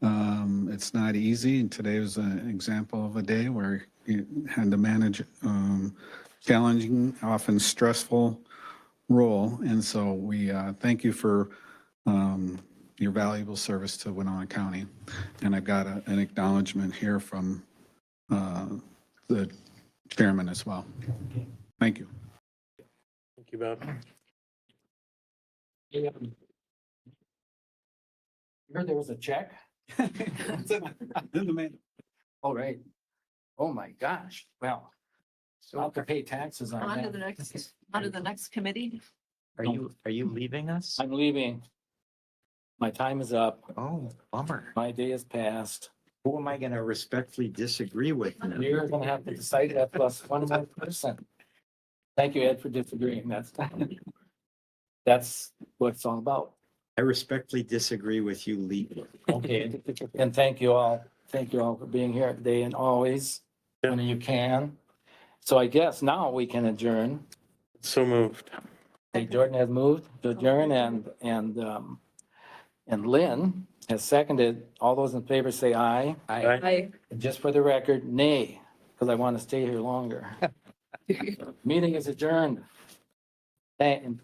It's not easy, and today was an example of a day where you had to manage challenging, often stressful role. And so we thank you for your valuable service to Winona County. And I've got an acknowledgement here from the chairman as well. Thank you. Thank you, Bob. You heard there was a check? All right. Oh, my gosh. Well, I'll have to pay taxes on On to the that. next, on to the next committee. are you leaving us? I'm leaving. My time is up. Oh, bummer. My day is past. Who am I going to respectfully disagree with now? You're gonna have to decide that plus one more person. Thank you, Ed, for disagreeing. That's what it's all about. I respectfully disagree with you legally. Okay, and thank you all for being here today and always, when you can. So I guess now we can adjourn. So moved. Hey, Jordan has moved to adjourn and Lynn has seconded. All those in favor say aye. I. And just for the record, nay, because I want to stay here longer. Meeting is adjourned. And